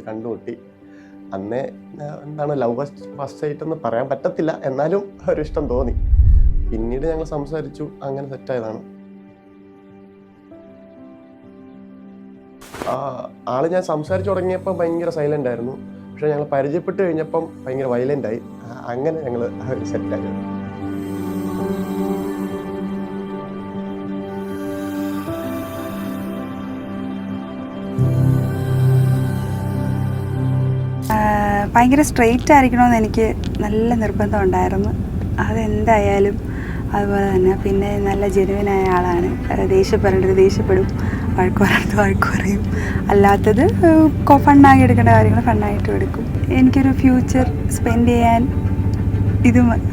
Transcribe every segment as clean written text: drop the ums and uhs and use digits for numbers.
കണ്ടുമുട്ടി. അന്നേ എന്താണ് ലവ് ഫസ്റ്റ് സൈറ്റ് എന്ന് പറയാൻ പറ്റത്തില്ല, എന്നാലും ഒരു ഇഷ്ടം തോന്നി. പിന്നീട് ഞങ്ങൾ സംസാരിച്ചു, അങ്ങനെ സെറ്റായതാണ്. ആള് ഞാൻ സംസാരിച്ചു തുടങ്ങിയപ്പോൾ ഭയങ്കര സൈലൻ്റ് ആയിരുന്നു. പക്ഷെ ഞങ്ങൾ പരിചയപ്പെട്ട് കഴിഞ്ഞപ്പം ഭയങ്കര വയലൻ്റ് ആയി. അങ്ങനെ ഞങ്ങൾ സെറ്റായി. ഭയങ്കര സ്ട്രെയിറ്റ് ആയിരിക്കണമെന്ന് എനിക്ക് നല്ല നിർബന്ധം ഉണ്ടായിരുന്നു. അതെന്തായാലും അതുപോലെ തന്നെ. പിന്നെ നല്ല ജെനുവിനായ ആളാണ്. ദേഷ്യപ്പെടേണ്ടത് ദേഷ്യപ്പെടും, വഴക്ക് പറയാത്തത് വഴക്ക് പറയും. അല്ലാത്തത് ഫണ്ണാക്കി എടുക്കേണ്ട കാര്യങ്ങൾ ഫണ്ണായിട്ട് എടുക്കും. എനിക്കൊരു ഫ്യൂച്ചർ സ്പെൻഡ് ചെയ്യാൻ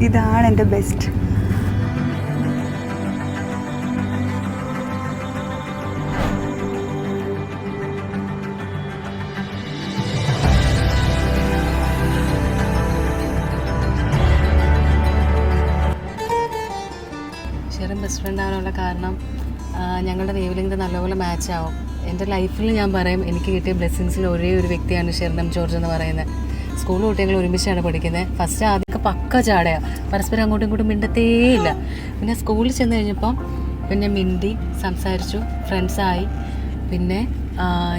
ഇതാണ് എൻ്റെ ബെസ്റ്റ്. ബെസ്റ്റ് ഫ്രണ്ട് ആവാനുള്ള കാരണം ഞങ്ങളുടെ വേവ് ലെങ്ത് നല്ലപോലെ മാച്ച് ആവും. എൻ്റെ ലൈഫിൽ ഞാൻ പറയും, എനിക്ക് കിട്ടിയ ബ്ലെസ്സിങ്സിൽ ഒരേ ഒരു വ്യക്തിയാണ് ഷെർണം ജോർജ് എന്ന് പറയുന്നത്. സ്കൂൾ തൊട്ട് ഞങ്ങൾ ഒരുമിച്ചാണ് പഠിക്കുന്നത്. ഫസ്റ്റ് ആദ്യമൊക്കെ പക്ക ചാടയാണ്, പരസ്പരം അങ്ങോട്ടും ഇങ്ങോട്ടും മിണ്ടത്തേയില്ല. പിന്നെ സ്കൂളിൽ ചെന്ന് കഴിഞ്ഞപ്പം പിന്നെ മിണ്ടി സംസാരിച്ചു, ഫ്രണ്ട്സായി. പിന്നെ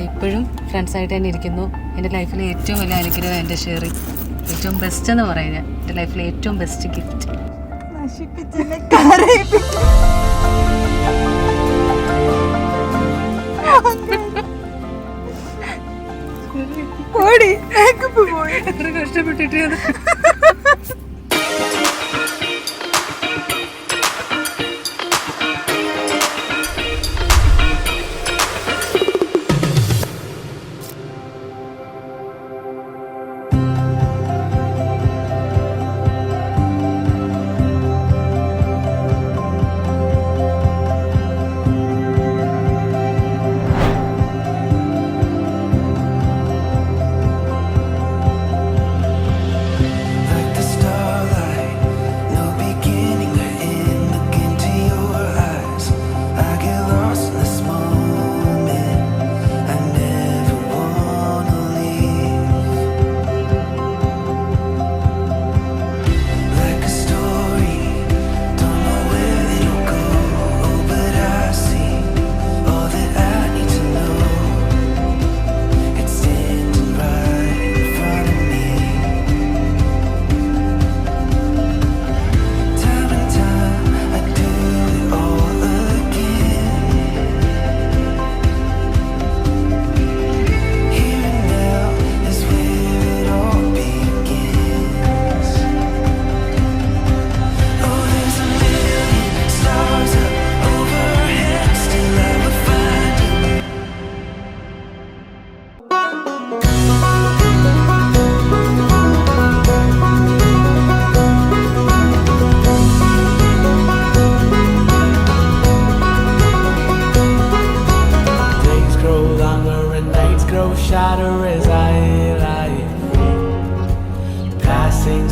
ഇപ്പോഴും ഫ്രണ്ട്സായിട്ട് തന്നെ ഇരിക്കുന്നു. എൻ്റെ ലൈഫിലെ ഏറ്റവും വലിയ അനുഗ്രഹം എൻ്റെ ഷെറി. ഏറ്റവും ബെസ്റ്റ് എന്ന് പറയുന്നത് എൻ്റെ ലൈഫിലെ ഏറ്റവും ബെസ്റ്റ് ഗിഫ്റ്റ്. എത്ര കഷ്ടപ്പെട്ടിട്ട്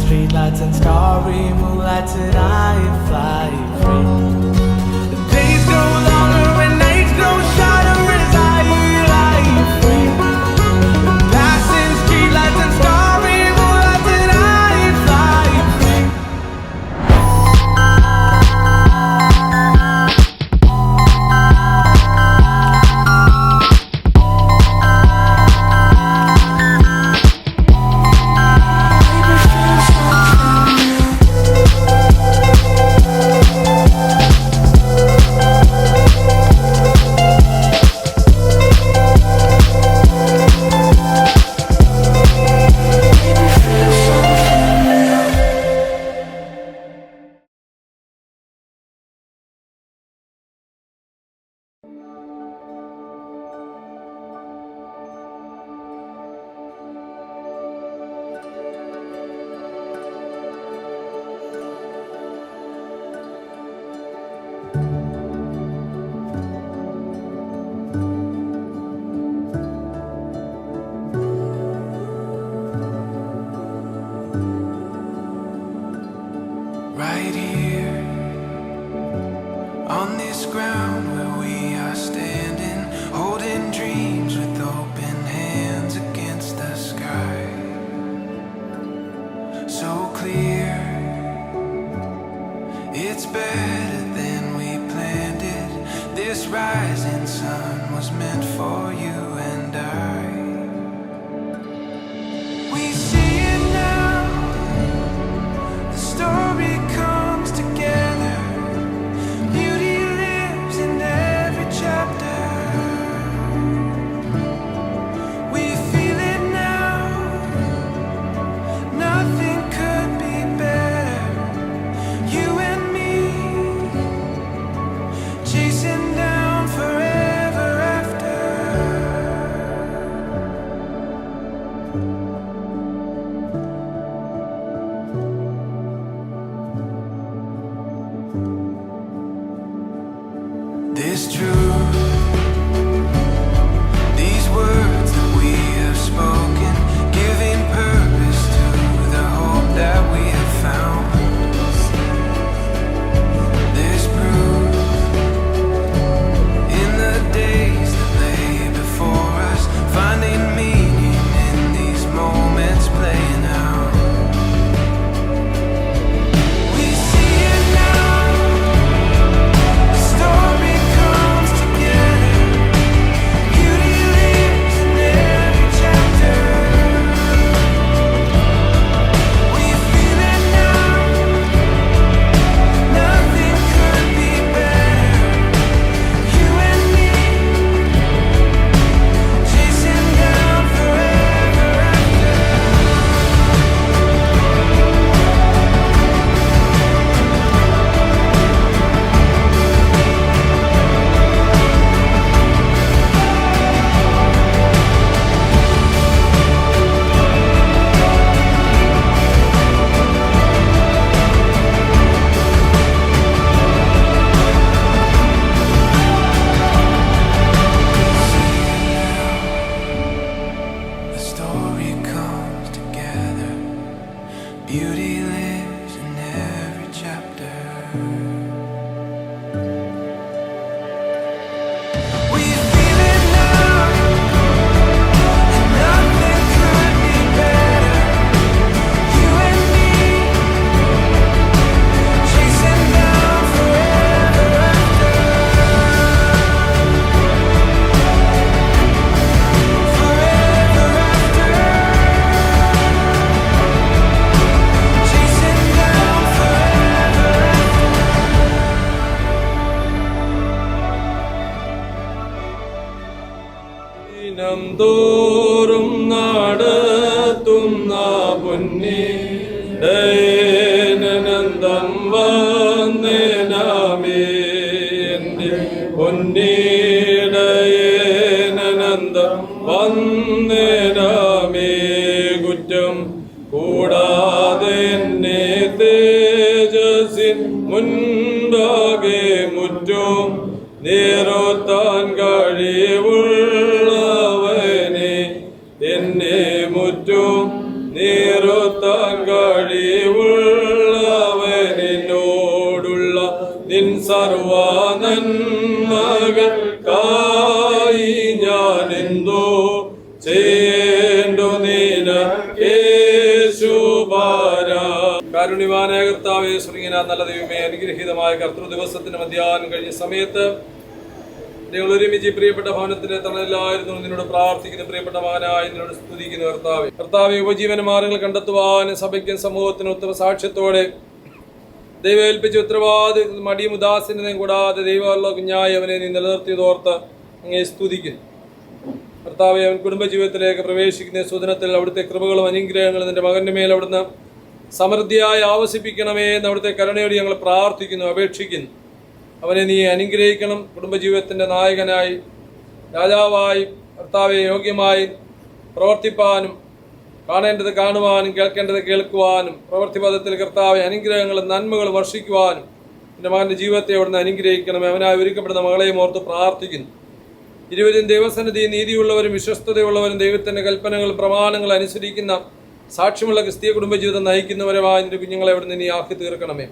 streetlights and starry moonlights and I fly free. The days grow longer and nights grow shorter as I fly free. Passing streetlights and starry moonlights and I fly free. Right here, on this ground where we are standing, holding dreams with open hands against the This truth, these words that we have spoken, giving purpose to the hope that we have found. There's proof in the days that lay before us, finding meaning in these moments playing out. We see it now, the story comes together, beauty lives in every chapter. We feel it now, nothing could be better. You and me, chasing down forever after. The story comes together. Beauty lives in every chapter. We feel it now, and nothing could be better. You and me, chasing down forever after. Forever after. Chasing down forever ദിനംതോറും നടത്തുന്ന പൊന്നി ദയനന്തം വന്ദനമേ എൻ്റെ പൊന്നിടയനന്തം വന്ദനമേ കുറ്റം കൂടാതെ എന്നെ തേജസ്സിൻ മുൻപാകെ മുറ്റും നിറുത്താൻ കഴിവുള്ളവനെ എന്നെ മുറ്റും നിറുത്താൻ കഴിവുള്ളവനോടുള്ള നിൻ സർവ നന്മകൾക്കായി ഞാൻ എന്തോ ചെയ്യേണ്ടു നിനക്കേശുപാരാ. കാരുണ്യവാനായ കർത്താവേ, സ്വർഗ്ഗീയനായ നല്ല ദൈവമേ, അനുഗ്രഹീതമായ കർത്തൃ ദിവസത്തിന് മധ്യാഹ്നം കഴിഞ്ഞ സമയത്ത് നിങ്ങൾ ഒരുമിച്ച് പ്രിയപ്പെട്ട ഭവനത്തിന്റെ തണലിലായിരുന്നു നിന്നോട് പ്രാർത്ഥിക്കുന്ന പ്രിയപ്പെട്ട മകനായി നിന്നോട് സ്തുതിക്കുന്ന കർത്താവേ. കർത്താവെ, ഉപജീവന മാർഗങ്ങൾ കണ്ടെത്തുവാനും സഭയ്ക്കും സമൂഹത്തിനും ഉത്തമ സാക്ഷ്യത്തോടെ ദൈവം ഏൽപ്പിച്ച ഉത്തരവാദി മടിയും ഉദാസീനതയും കൂടാതെ ദൈവമുള്ള കുഞ്ഞായി അവനെ നീ നിലനിർത്തിയതോർത്ത് അങ്ങേ സ്തുതിക്കുന്നു. കർത്താവെ, അവൻ കുടുംബജീവിതത്തിലേക്ക് പ്രവേശിക്കുന്ന സുദിനത്തിൽ അവിടുത്തെ കൃപകളും അനുഗ്രഹങ്ങളും നിന്റെ മകന്റെ മേൽ അവിടുന്ന് സമൃദ്ധിയായി ആവസിപ്പിക്കണമേ എന്ന് അവിടുത്തെ കരുണയോട് ഞങ്ങൾ പ്രാർത്ഥിക്കുന്നു, അപേക്ഷിക്കുന്നു. അവനെ നീ അനുഗ്രഹിക്കണം. കുടുംബജീവിതത്തിൻ്റെ നായകനായി, രാജാവായി, കർത്താവെ യോഗ്യമായി പ്രവർത്തിപ്പാനും കാണേണ്ടത് കാണുവാനും കേൾക്കേണ്ടത് കേൾക്കുവാനും പ്രവൃത്തിപഥത്തിൽ കർത്താവെ അനുഗ്രഹങ്ങളും നന്മകളും വർഷിക്കുവാനും എൻ്റെ മകൻ്റെ ജീവിതത്തെ അവിടുന്ന് അനുഗ്രഹിക്കണമേ. അവനായി ഒരുക്കപ്പെടുന്ന മകളെയും ഓർത്ത് പ്രാർത്ഥിക്കുന്നു. ഇരുവരും ദൈവസന്നിധി നീതിയുള്ളവരും വിശ്വസ്തതയുള്ളവരും ദൈവത്തിൻ്റെ കൽപ്പനകൾ പ്രമാണങ്ങൾ അനുസരിക്കുന്ന സാക്ഷ്യമുള്ള ക്രിസ്തീയ കുടുംബജീവിതം നയിക്കുന്നവരുമായ നിന്റെ കുഞ്ഞുങ്ങളെ അവിടുന്ന് നീ ആക്കി തീർക്കണമേ.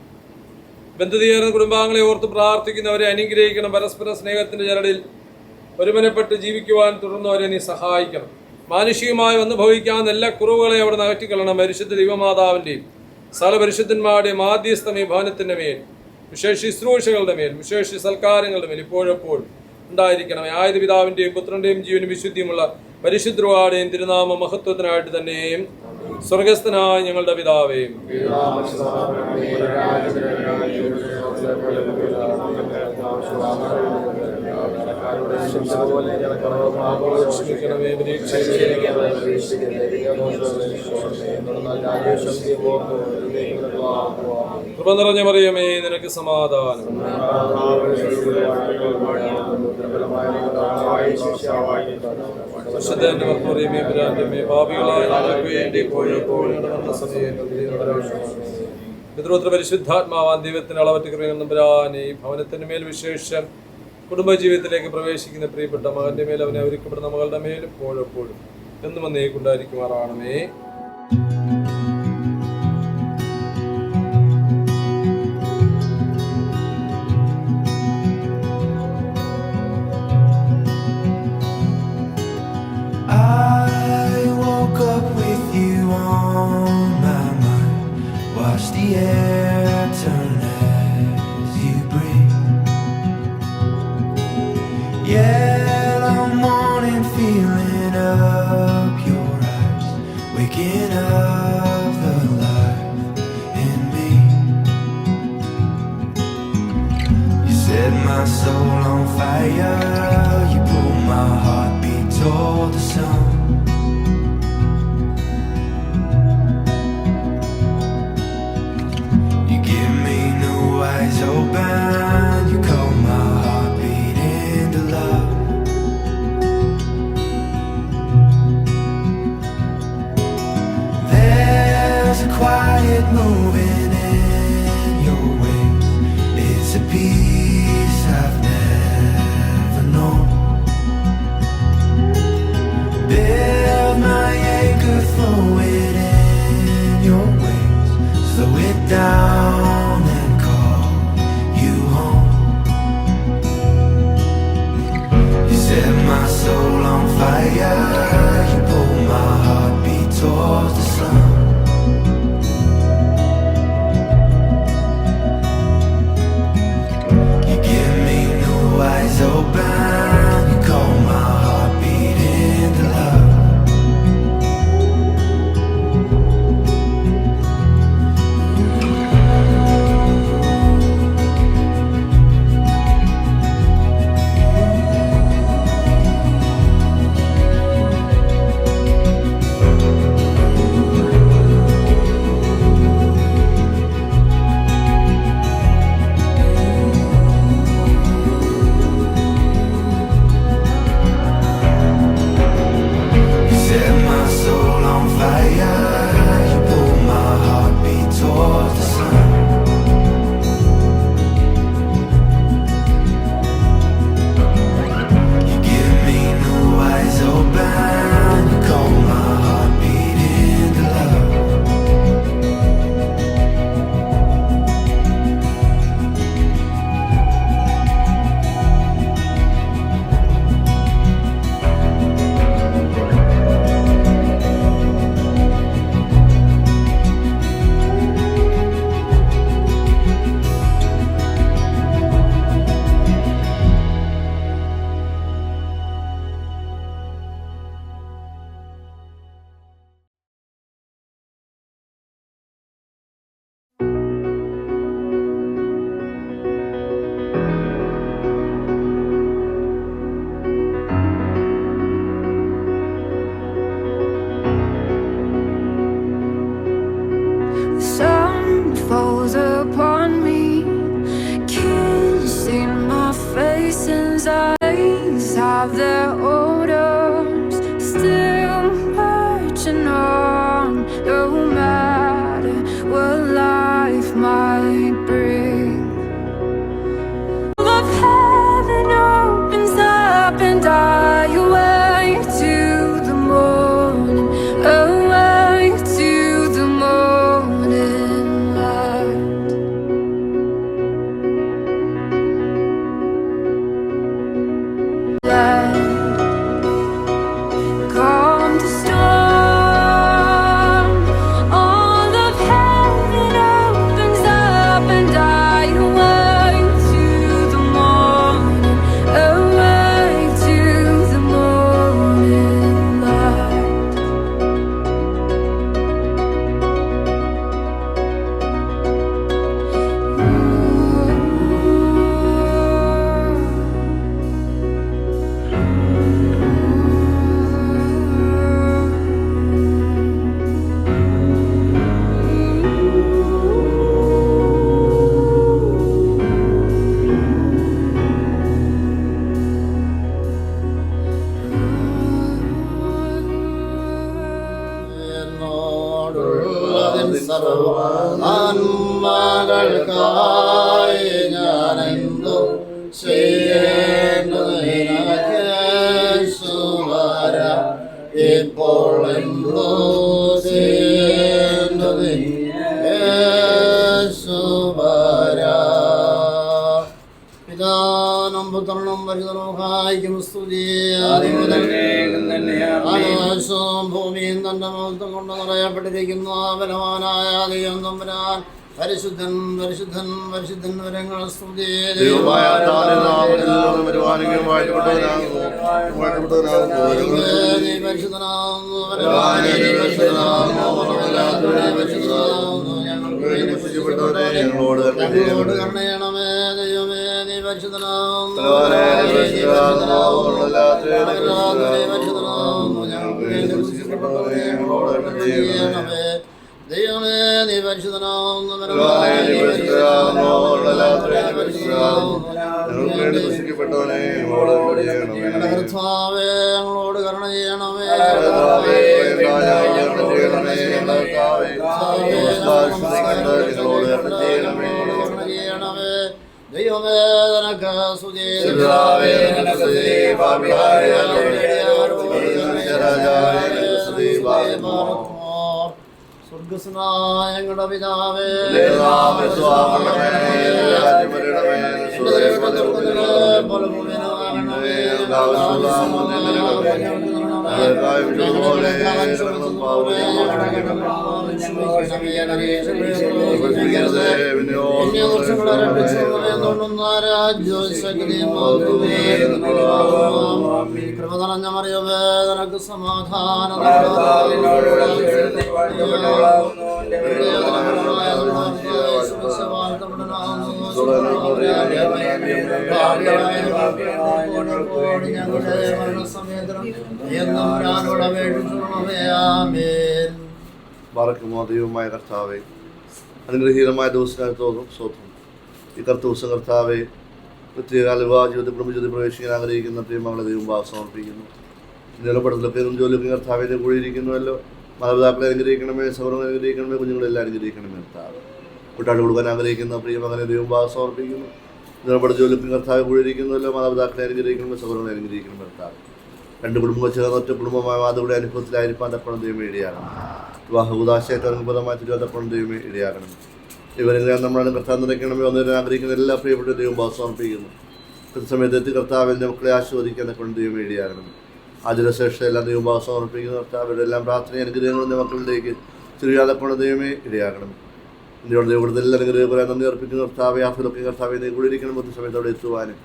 ബന്ധുതീർന്ന കുടുംബാംഗങ്ങളെ ഓർത്ത് പ്രാർത്ഥിക്കുന്നവരെ അനുഗ്രഹിക്കണം. പരസ്പര സ്നേഹത്തിൻ്റെ ചരടിൽ ഒരുമനപ്പെട്ട് ജീവിക്കുവാൻ തുടർന്നവരെ നീ സഹായിക്കണം. മാനുഷികമായി വന്നു ഭവിക്കാവുന്ന എല്ലാ കുറവുകളെ അവിടെ അകറ്റിക്കളണം. പരിശുദ്ധ ദൈവമാതാവിൻ്റെയും സകല പരിശുദ്ധന്മാരുടെയും മാധ്യസ്ഥം ഈ ഭവനത്തിൻ്റെ മേൽ, വിശേഷ ശുശ്രൂഷകളുടെ മേൽ, വിശേഷ സൽക്കാരങ്ങളുടെ മേൽ ഇപ്പോഴെപ്പോഴും ഉണ്ടായിരിക്കണമേ. ആയത് പിതാവിൻ്റെയും പുത്രൻ്റെയും ജീവനും വിശുദ്ധിയുമുള്ള പരിശുദ്ധരുവാടെയും തിരുനാമ മഹത്വത്തിനായിട്ട് തന്നെയും സ്വർഗസ്ഥനായ ഞങ്ങളുടെ പിതാവേ, കൃപ നിറഞ്ഞ മറിയമേ, നിനക്ക് സമാധാനം. പരിശുദ്ധന്റെ മക്കളറിയമേ പിതാവിന്റെ പാപികളായ ഞങ്ങൾക്ക് വേണ്ടി ഇപ്പോഴും ഞങ്ങളുടെ സമയത്തും പിതൃപുത്ര പരിശുദ്ധാത്മാവാൻ ദൈവത്തിന് അളവറ്റ കൃപയും നമ്പുരാനെ ഈ ഭവനത്തിന് മേൽ വിശേഷം കുടുംബജീവിതത്തിലേക്ക് പ്രവേശിക്കുന്ന പ്രിയപ്പെട്ട മകന്റെ മേൽ അവനെ ഒരുക്കപ്പെടുന്ന മകളുടെ മേലും എപ്പോഴും എന്നും വന്നേക്കുണ്ടായിരിക്കുമാറാണമേ. I woke up with you on my mind. Watch the air turn as you breathe. Yellow morning feeling up your eyes, waking up the life in me. You set my soul on fire. You pulled my heartbeat toward the sun. You give me new eyes open. You call my heartbeat into love. There's a quiet moving in your ways. It's a peace I've never known. Build my anchor, throw it in your wings. Slow it down and call you home. You set my soul on fire. You pull my heartbeat towards the sun. സർവനന്മകൾക്കായി ഞാനെന്തു ചെയ്യേണ്ടത് യേശുവര ഇപ്പോൾ എന്തോ ചെയ്യേണ്ടത് യേശുവര പിതാനും പുത്രനും പരിതലോകായിക്കും സ്തുതി ആകാശവും ഭൂമിയും തന്റെ മഹത്വം കൊണ്ട് നിറയപ്പെട്ടിരിക്കുന്നു ബലവാനായ ദൈവം തമ്പുരാൻ പരിശുദ്ധൻ പരിശുദ്ധൻ പരിശുദ്ധൻ വരങ്ങൾ സ്തുതി ഞങ്ങളോട് കരുണയണമേ ദൈവമേ നീ പരിശുദ്ധനാകുന്നു ദൈവമേ നീ പരിശുദ്ധനാകുന്നു കർത്താവേ ഞങ്ങളോട് കരുണ ചെയ്യണമേ ചെയ്യണമേ ദൈവമേ നിനക്ക് സ്തുതി സ്വർഗസ്നായ ഞങ്ങളുടെ പിതാവേ കൃപ നിറഞ്ഞ മറിയമേ നിനക്ക് സമാധാനം ദൈവമായ കർത്താവേ, അനുഗ്രഹീതമായ ദിവസത്തിനായി സ്വന്തം ഈ ദിവസം കർത്താവെ പ്രത്യേക വിവാഹ ജീവിതത്തിൽ കുടുംബജീവിതത്തിൽ പ്രവേശിക്കാൻ ആഗ്രഹിക്കുന്ന പ്രിയമകളെ ദൈവം സമർപ്പിക്കുന്നു. നിലപടത്തിലൊക്കെ ജോലിയൊക്കെ കർത്താവിനെ കൂടിയിരിക്കുന്നുവല്ലോ. മാതാപിതാക്കളെ അനുഗ്രഹിക്കണമേ, സൗഹൃദം അനുഗ്രഹിക്കണമേ, കുഞ്ഞുങ്ങളെല്ലാം അനുഗ്രഹിക്കണമേ കർത്താവ്. കൂട്ടാട് കൊടുക്കാൻ ആഗ്രഹിക്കുന്ന പ്രിയമകനെ ദൈവം സമർപ്പിക്കുന്നു. നിലപട ജോലിയൊക്കെ കർത്താവ് കൂടിയിരിക്കുന്നുവല്ലോ. മാതാപിതാക്കളെ അനുഗ്രഹിക്കണമേ, സൗഹൃദങ്ങളെ അനുഗ്രഹിക്കണമേ കർത്താവ്. രണ്ട് കുടുംബങ്ങൾ ചേർന്ന് ഒറ്റ കുടുംബമായ മാതയുടെ അനുഭവത്തിലായിരിക്കാൻ തക്കണം ദൈവമേ ഇടയാകണം. വിവാഹ ഉദാശയായിട്ട് അനുഭവമായി തിരുവാതക്കണം ദൈവമേ ഇടയാകണം. ഇവരെല്ലാം നമ്മളാണ് കർത്താവ് നിറയ്ക്കണമേ. ഒന്നിനെ ആഗ്രഹിക്കുന്ന എല്ലാ പ്രിയപ്പെട്ട ദൈവം സമർപ്പിക്കുന്നു. കൃത്യസമയത്ത് കർത്താവിൻ്റെ മക്കളെ ആസ്വദിക്കാൻ കൊണ്ട് ദൈവമേ ഇടയാകണം. ആചരശേഷം എല്ലാം ദൈവം സമർപ്പിക്കുന്ന കർത്താവരുടെ എല്ലാം പ്രാർത്ഥന അനുഗ്രഹങ്ങളുടെ മക്കളിലേക്ക് തിരുവാതക്കണം ദൈവമേ ഇടയാകണം. ഇന്ത്യയുടെ ദൈവങ്ങളുടെ എല്ലാ അനുഗ്രഹം പറയാൻ നന്ദി അർപ്പിക്കുന്ന കർത്താവെ ആഫിലൊക്കെ കർത്താവെ കൂടിയിരിക്കണം. ഒത്തിരി സമയത്ത് അവിടെ എത്തുവാനും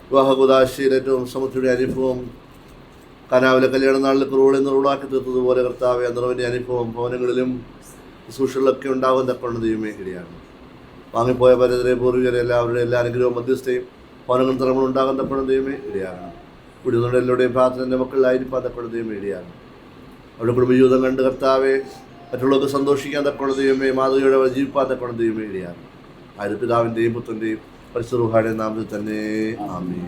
വിവാഹ ഉദാശയിൽ ഏറ്റവും സമൃദ്ധിയുടെ അനുഭവം കനാവിലെ കല്യാണ നാളിൽ കുറവുകളിൽ നിന്ന് റോഡാക്കി തീർത്തതുപോലെ കർത്താവെ അന്തരവൻ്റെ അനുഭവം ഭവനങ്ങളിലും സൂക്ഷികളിലൊക്കെ ഉണ്ടാകും തക്കൊണ്ട് ദൈവമേ ഇടയാണ്. വാങ്ങിപ്പോയ പരതരെ പൂർവികരെ എല്ലാവരുടെ എല്ലാ അനുഗ്രഹവും മധ്യസ്ഥയും ഭവനങ്ങൾ തലമുറ ഉണ്ടാകാൻ തക്കൊണ്ട് ദൈവമേ ഇടയാണ്. കുടികളുടെ എല്ലാവരുടെയും പ്രാർത്ഥനൻ്റെ മക്കളിലായിരിക്കാൻ തക്കൊണ്ട് ദൈവമേ ഇടയാണ്. അവരുടെ കുടുംബജീവിതം കണ്ട് കർത്താവെ മറ്റുള്ളവർക്ക് സന്തോഷിക്കാൻ തക്കൊണ്ട് ദൈവമേ മാതൃകയുടെ ജീവിപ്പാൻ തക്കൊണ്ട് ദൈവമേ ഇടയാണ്. ആര് പിതാവിൻ്റെയും പുത്രൻ്റെയും പരിശുദ്ധ റൂഹായുടെയും നാമത്തിൽ തന്നെ ആമേൻ.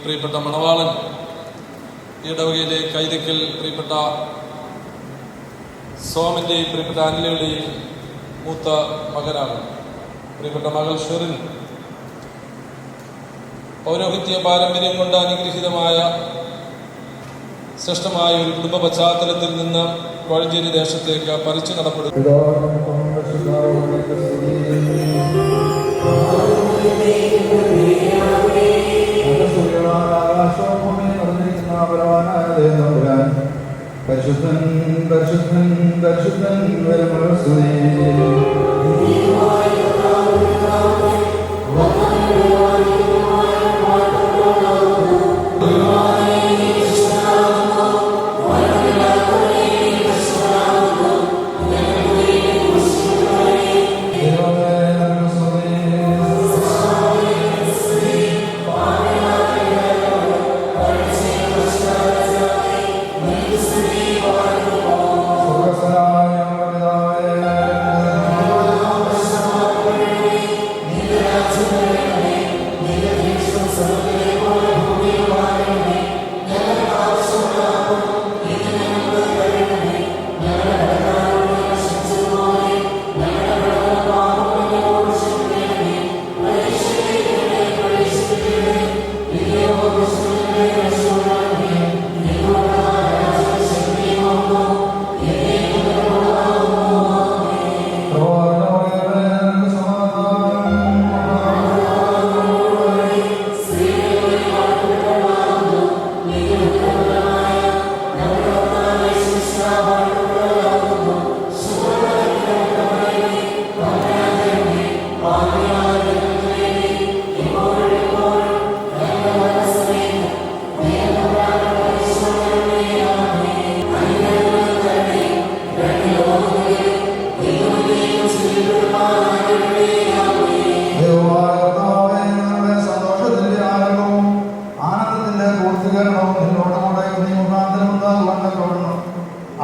പ്രിയപ്പെട്ട മണവാളൻ ഈ ഇടവകയിലെ കൈതക്കൽ പ്രിയപ്പെട്ട സോമൻ്റെയും പ്രിയപ്പെട്ട അനിലയുടെയും മൂത്ത മകനാണ്. പ്രിയപ്പെട്ട മകൾ ഷെറിൻ പൗരോഹിത്യ പാരമ്പര്യം കൊണ്ട് അനുഗ്രഹീതമായ ശ്രേഷ്ഠമായ ഒരു കുടുംബ പശ്ചാത്തലത്തിൽ നിന്ന് കോഴഞ്ചേരി ദേശത്തേക്ക് പറിച്ചു നടപ്പെടുന്നു. പരിശുദ്ധൻ പരിശുദ്ധൻ പരിശുദ്ധൻ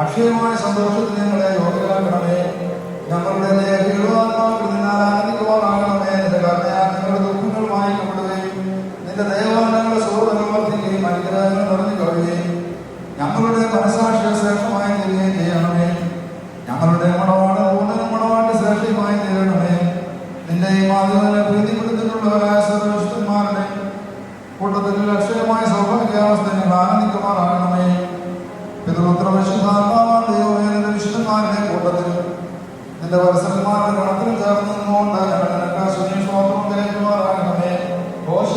അക്ഷയമായ സന്തോഷത്തിൽ ഞങ്ങളെ യോഗ്യരാക്കണമേ. ഞങ്ങളുടെ ആനന്ദിക്കുവാനാകണമേ. നിന്റെ കരുണയാൽ ഞങ്ങളുടെ ദുഃഖങ്ങൾ മായ്ക്കപ്പെടുകയും നിന്റെ ദയവാൻ ഞങ്ങളുടെ സുഹൃത്തുക്കൾ വർദ്ധിക്കുകയും അനുഗ്രഹങ്ങൾ നിറഞ്ഞു കഴിയുകയും ഞങ്ങളുടെ മനസാക്ഷിയെ ശ്രേഷ്ഠമായി തീരുകയും ചെയ്യണമേ. ഞങ്ങളുടെ മണവാട് പൂർണ്ണനും മണവാട്ട് ശ്രേഷ്ഠമായി തീരണമേ. നിന്റെ ഈ മാതൃകനെ പ്രീതിപ്പെടുത്തിയിട്ടുള്ളവരായ സർവവിശുദ്ധന്മാരുടെ കൂട്ടത്തിൽ അക്ഷയമായ സൗഭാഗ്യാവസ്ഥ ഞങ്ങൾ ആനന്ദിക്കുമാറാകണമേ. പിതൃപുത്ര വിശുദ്ധാത്മാവാൻ ദൈവമേ, നിന്റെ വിശുദ്ധന്മാരുടെ കൂട്ടത്തിൽ നിന്റെ വത്സരന്മാരുടെ ഗണത്തിൽ ചേർന്ന് നിന്നുകൊണ്ട് ഞങ്ങൾ നിനക്ക് സുനീഷോത്രം കയറ്റുമാറാകണമേ. Oh,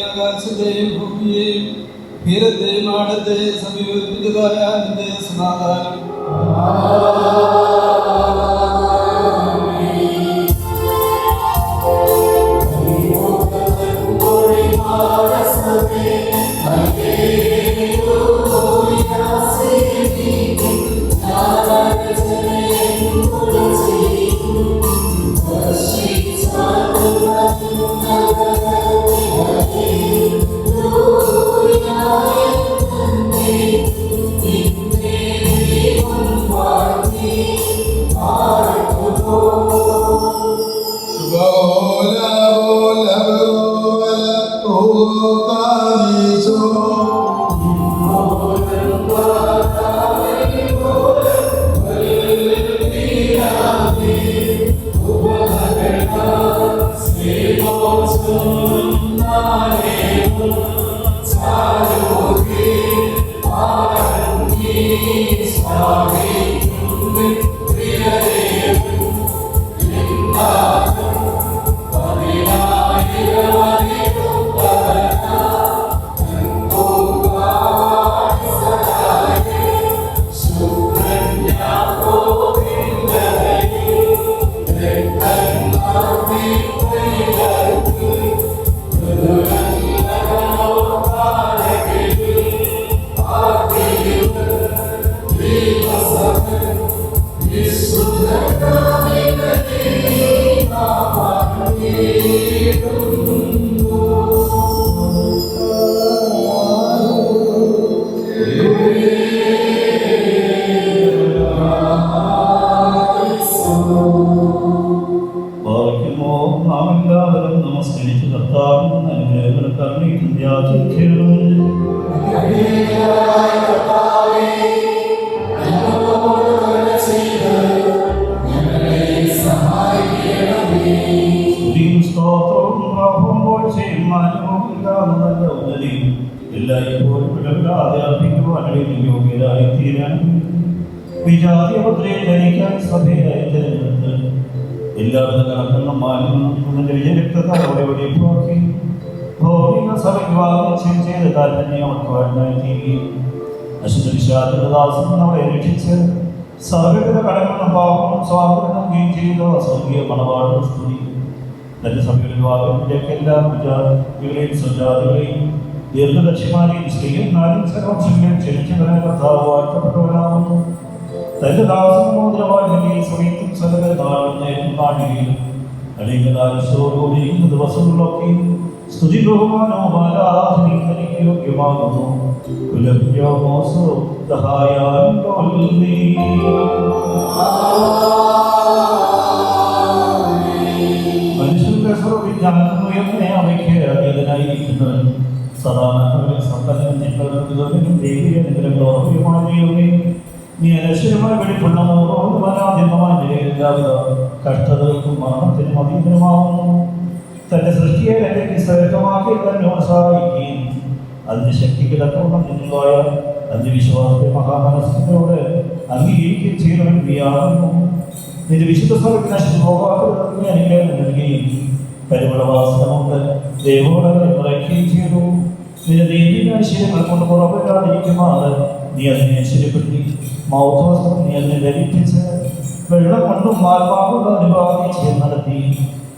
ആകാശത്തെയും ഭൂമിയെയും തീരത്തെയും ആഴത്തെയും സമീപിച്ചതായ നിന്റെ സമാധാനം എല്ലാവിധ കണക്കെന്നും മാലിന്യം വിജയരക്തത്തോടെ വെടിപ്പാക്കി ഭൗതിക സഭയ്ക്ക് വാഗ്ദാനം ചെയ്ത താല്പര്യം അവർക്ക് തീരുകയും അശുദ്ധ വിശ്വാസദാസം നമ്മളെ രക്ഷിച്ച് സകലവിധ കടങ്ങളും പാപവും സ്വാതന്ത്ര്യം നൽകുകയും ചെയ്ത സ്വർഗീയ മണവാള സ്തുതി തന്റെ സഭയുടെ വിവാഹത്തിലേക്ക് എല്ലാ വിജാതികളെയും സ്വജാതികളെയും ദീർഘദക്ഷിമാരെയും സ്ത്രീയും സർവംശങ്ങളെയും ക്ഷണിച്ചവരെ കർത്താവ് വാഴ്ത്തപ്പെട്ടവരാകുന്നു. തന്റെ ദാസമോദരവാഴ്ചയിൽ സമയത്തും സകല നാടുകയും അടിയങ്ങളോടുകൂടി ഇന്ന് ദിവസങ്ങളിലൊക്കെ സ്തുതി ബഹുമാനവും ആരാധനയും തനിക്ക് യോഗ്യമാകുന്നു. മനുഷ്യരുടെ സർവ്വവിജ്ഞാനത്തിന് അവയ്ക്ക് അതീതനായിരിക്കുന്നവൻ സദാ സമ്പന്നനും ഞങ്ങളും ദൈവിക നിഗ്രഹങ്ങളോർമ്മയുമാണ്. നീ അനശ്വരമായി വെളിപ്പെടുന്ന പരാധീനമായ എല്ലാവിധ കഷ്ടതകൾക്കും മരണത്തിനും അതീതമാകുന്നു. തന്റെ സൃഷ്ടിയെ അല്ലെങ്കിൽ ശ്രേഷ്ഠമാക്കി തന്നോട് സഹായിക്കുകയും അതിന്റെ ശക്തിക്ക് തക്കവണ്ണം നിന്നുവായ അതിന്റെ വിശ്വാസത്തെ മഹാമനസ്സിനോട് അംഗീകരിക്കുകയും ചെയ്യുന്നവൻ നീയാകുന്നു. നിന്റെ വിശുദ്ധ സ്ഥലത്ത് നശിച്ചു പോകാത്തവർക്ക് അനുഗ്രഹം നൽകുകയും പരിമളവാസന കൊണ്ട് ദൈവോടകളെ നിറയ്ക്കുകയും ചെയ്തു. നിന്റെ ദൈവിക ഐശ്വര്യങ്ങൾ കൊണ്ട് പുറപ്പെടാതിരിക്കുമാറ് നീ അതിനെ ഐശ്വര്യപ്പെടുത്തി. മൗത്വസ്ത്രം നീ അതിനെ ധരിപ്പിച്ച് വെള്ളം കൊണ്ടും ആത്മാവുള്ള നിവാദി ചെയ്ത് നടത്തി.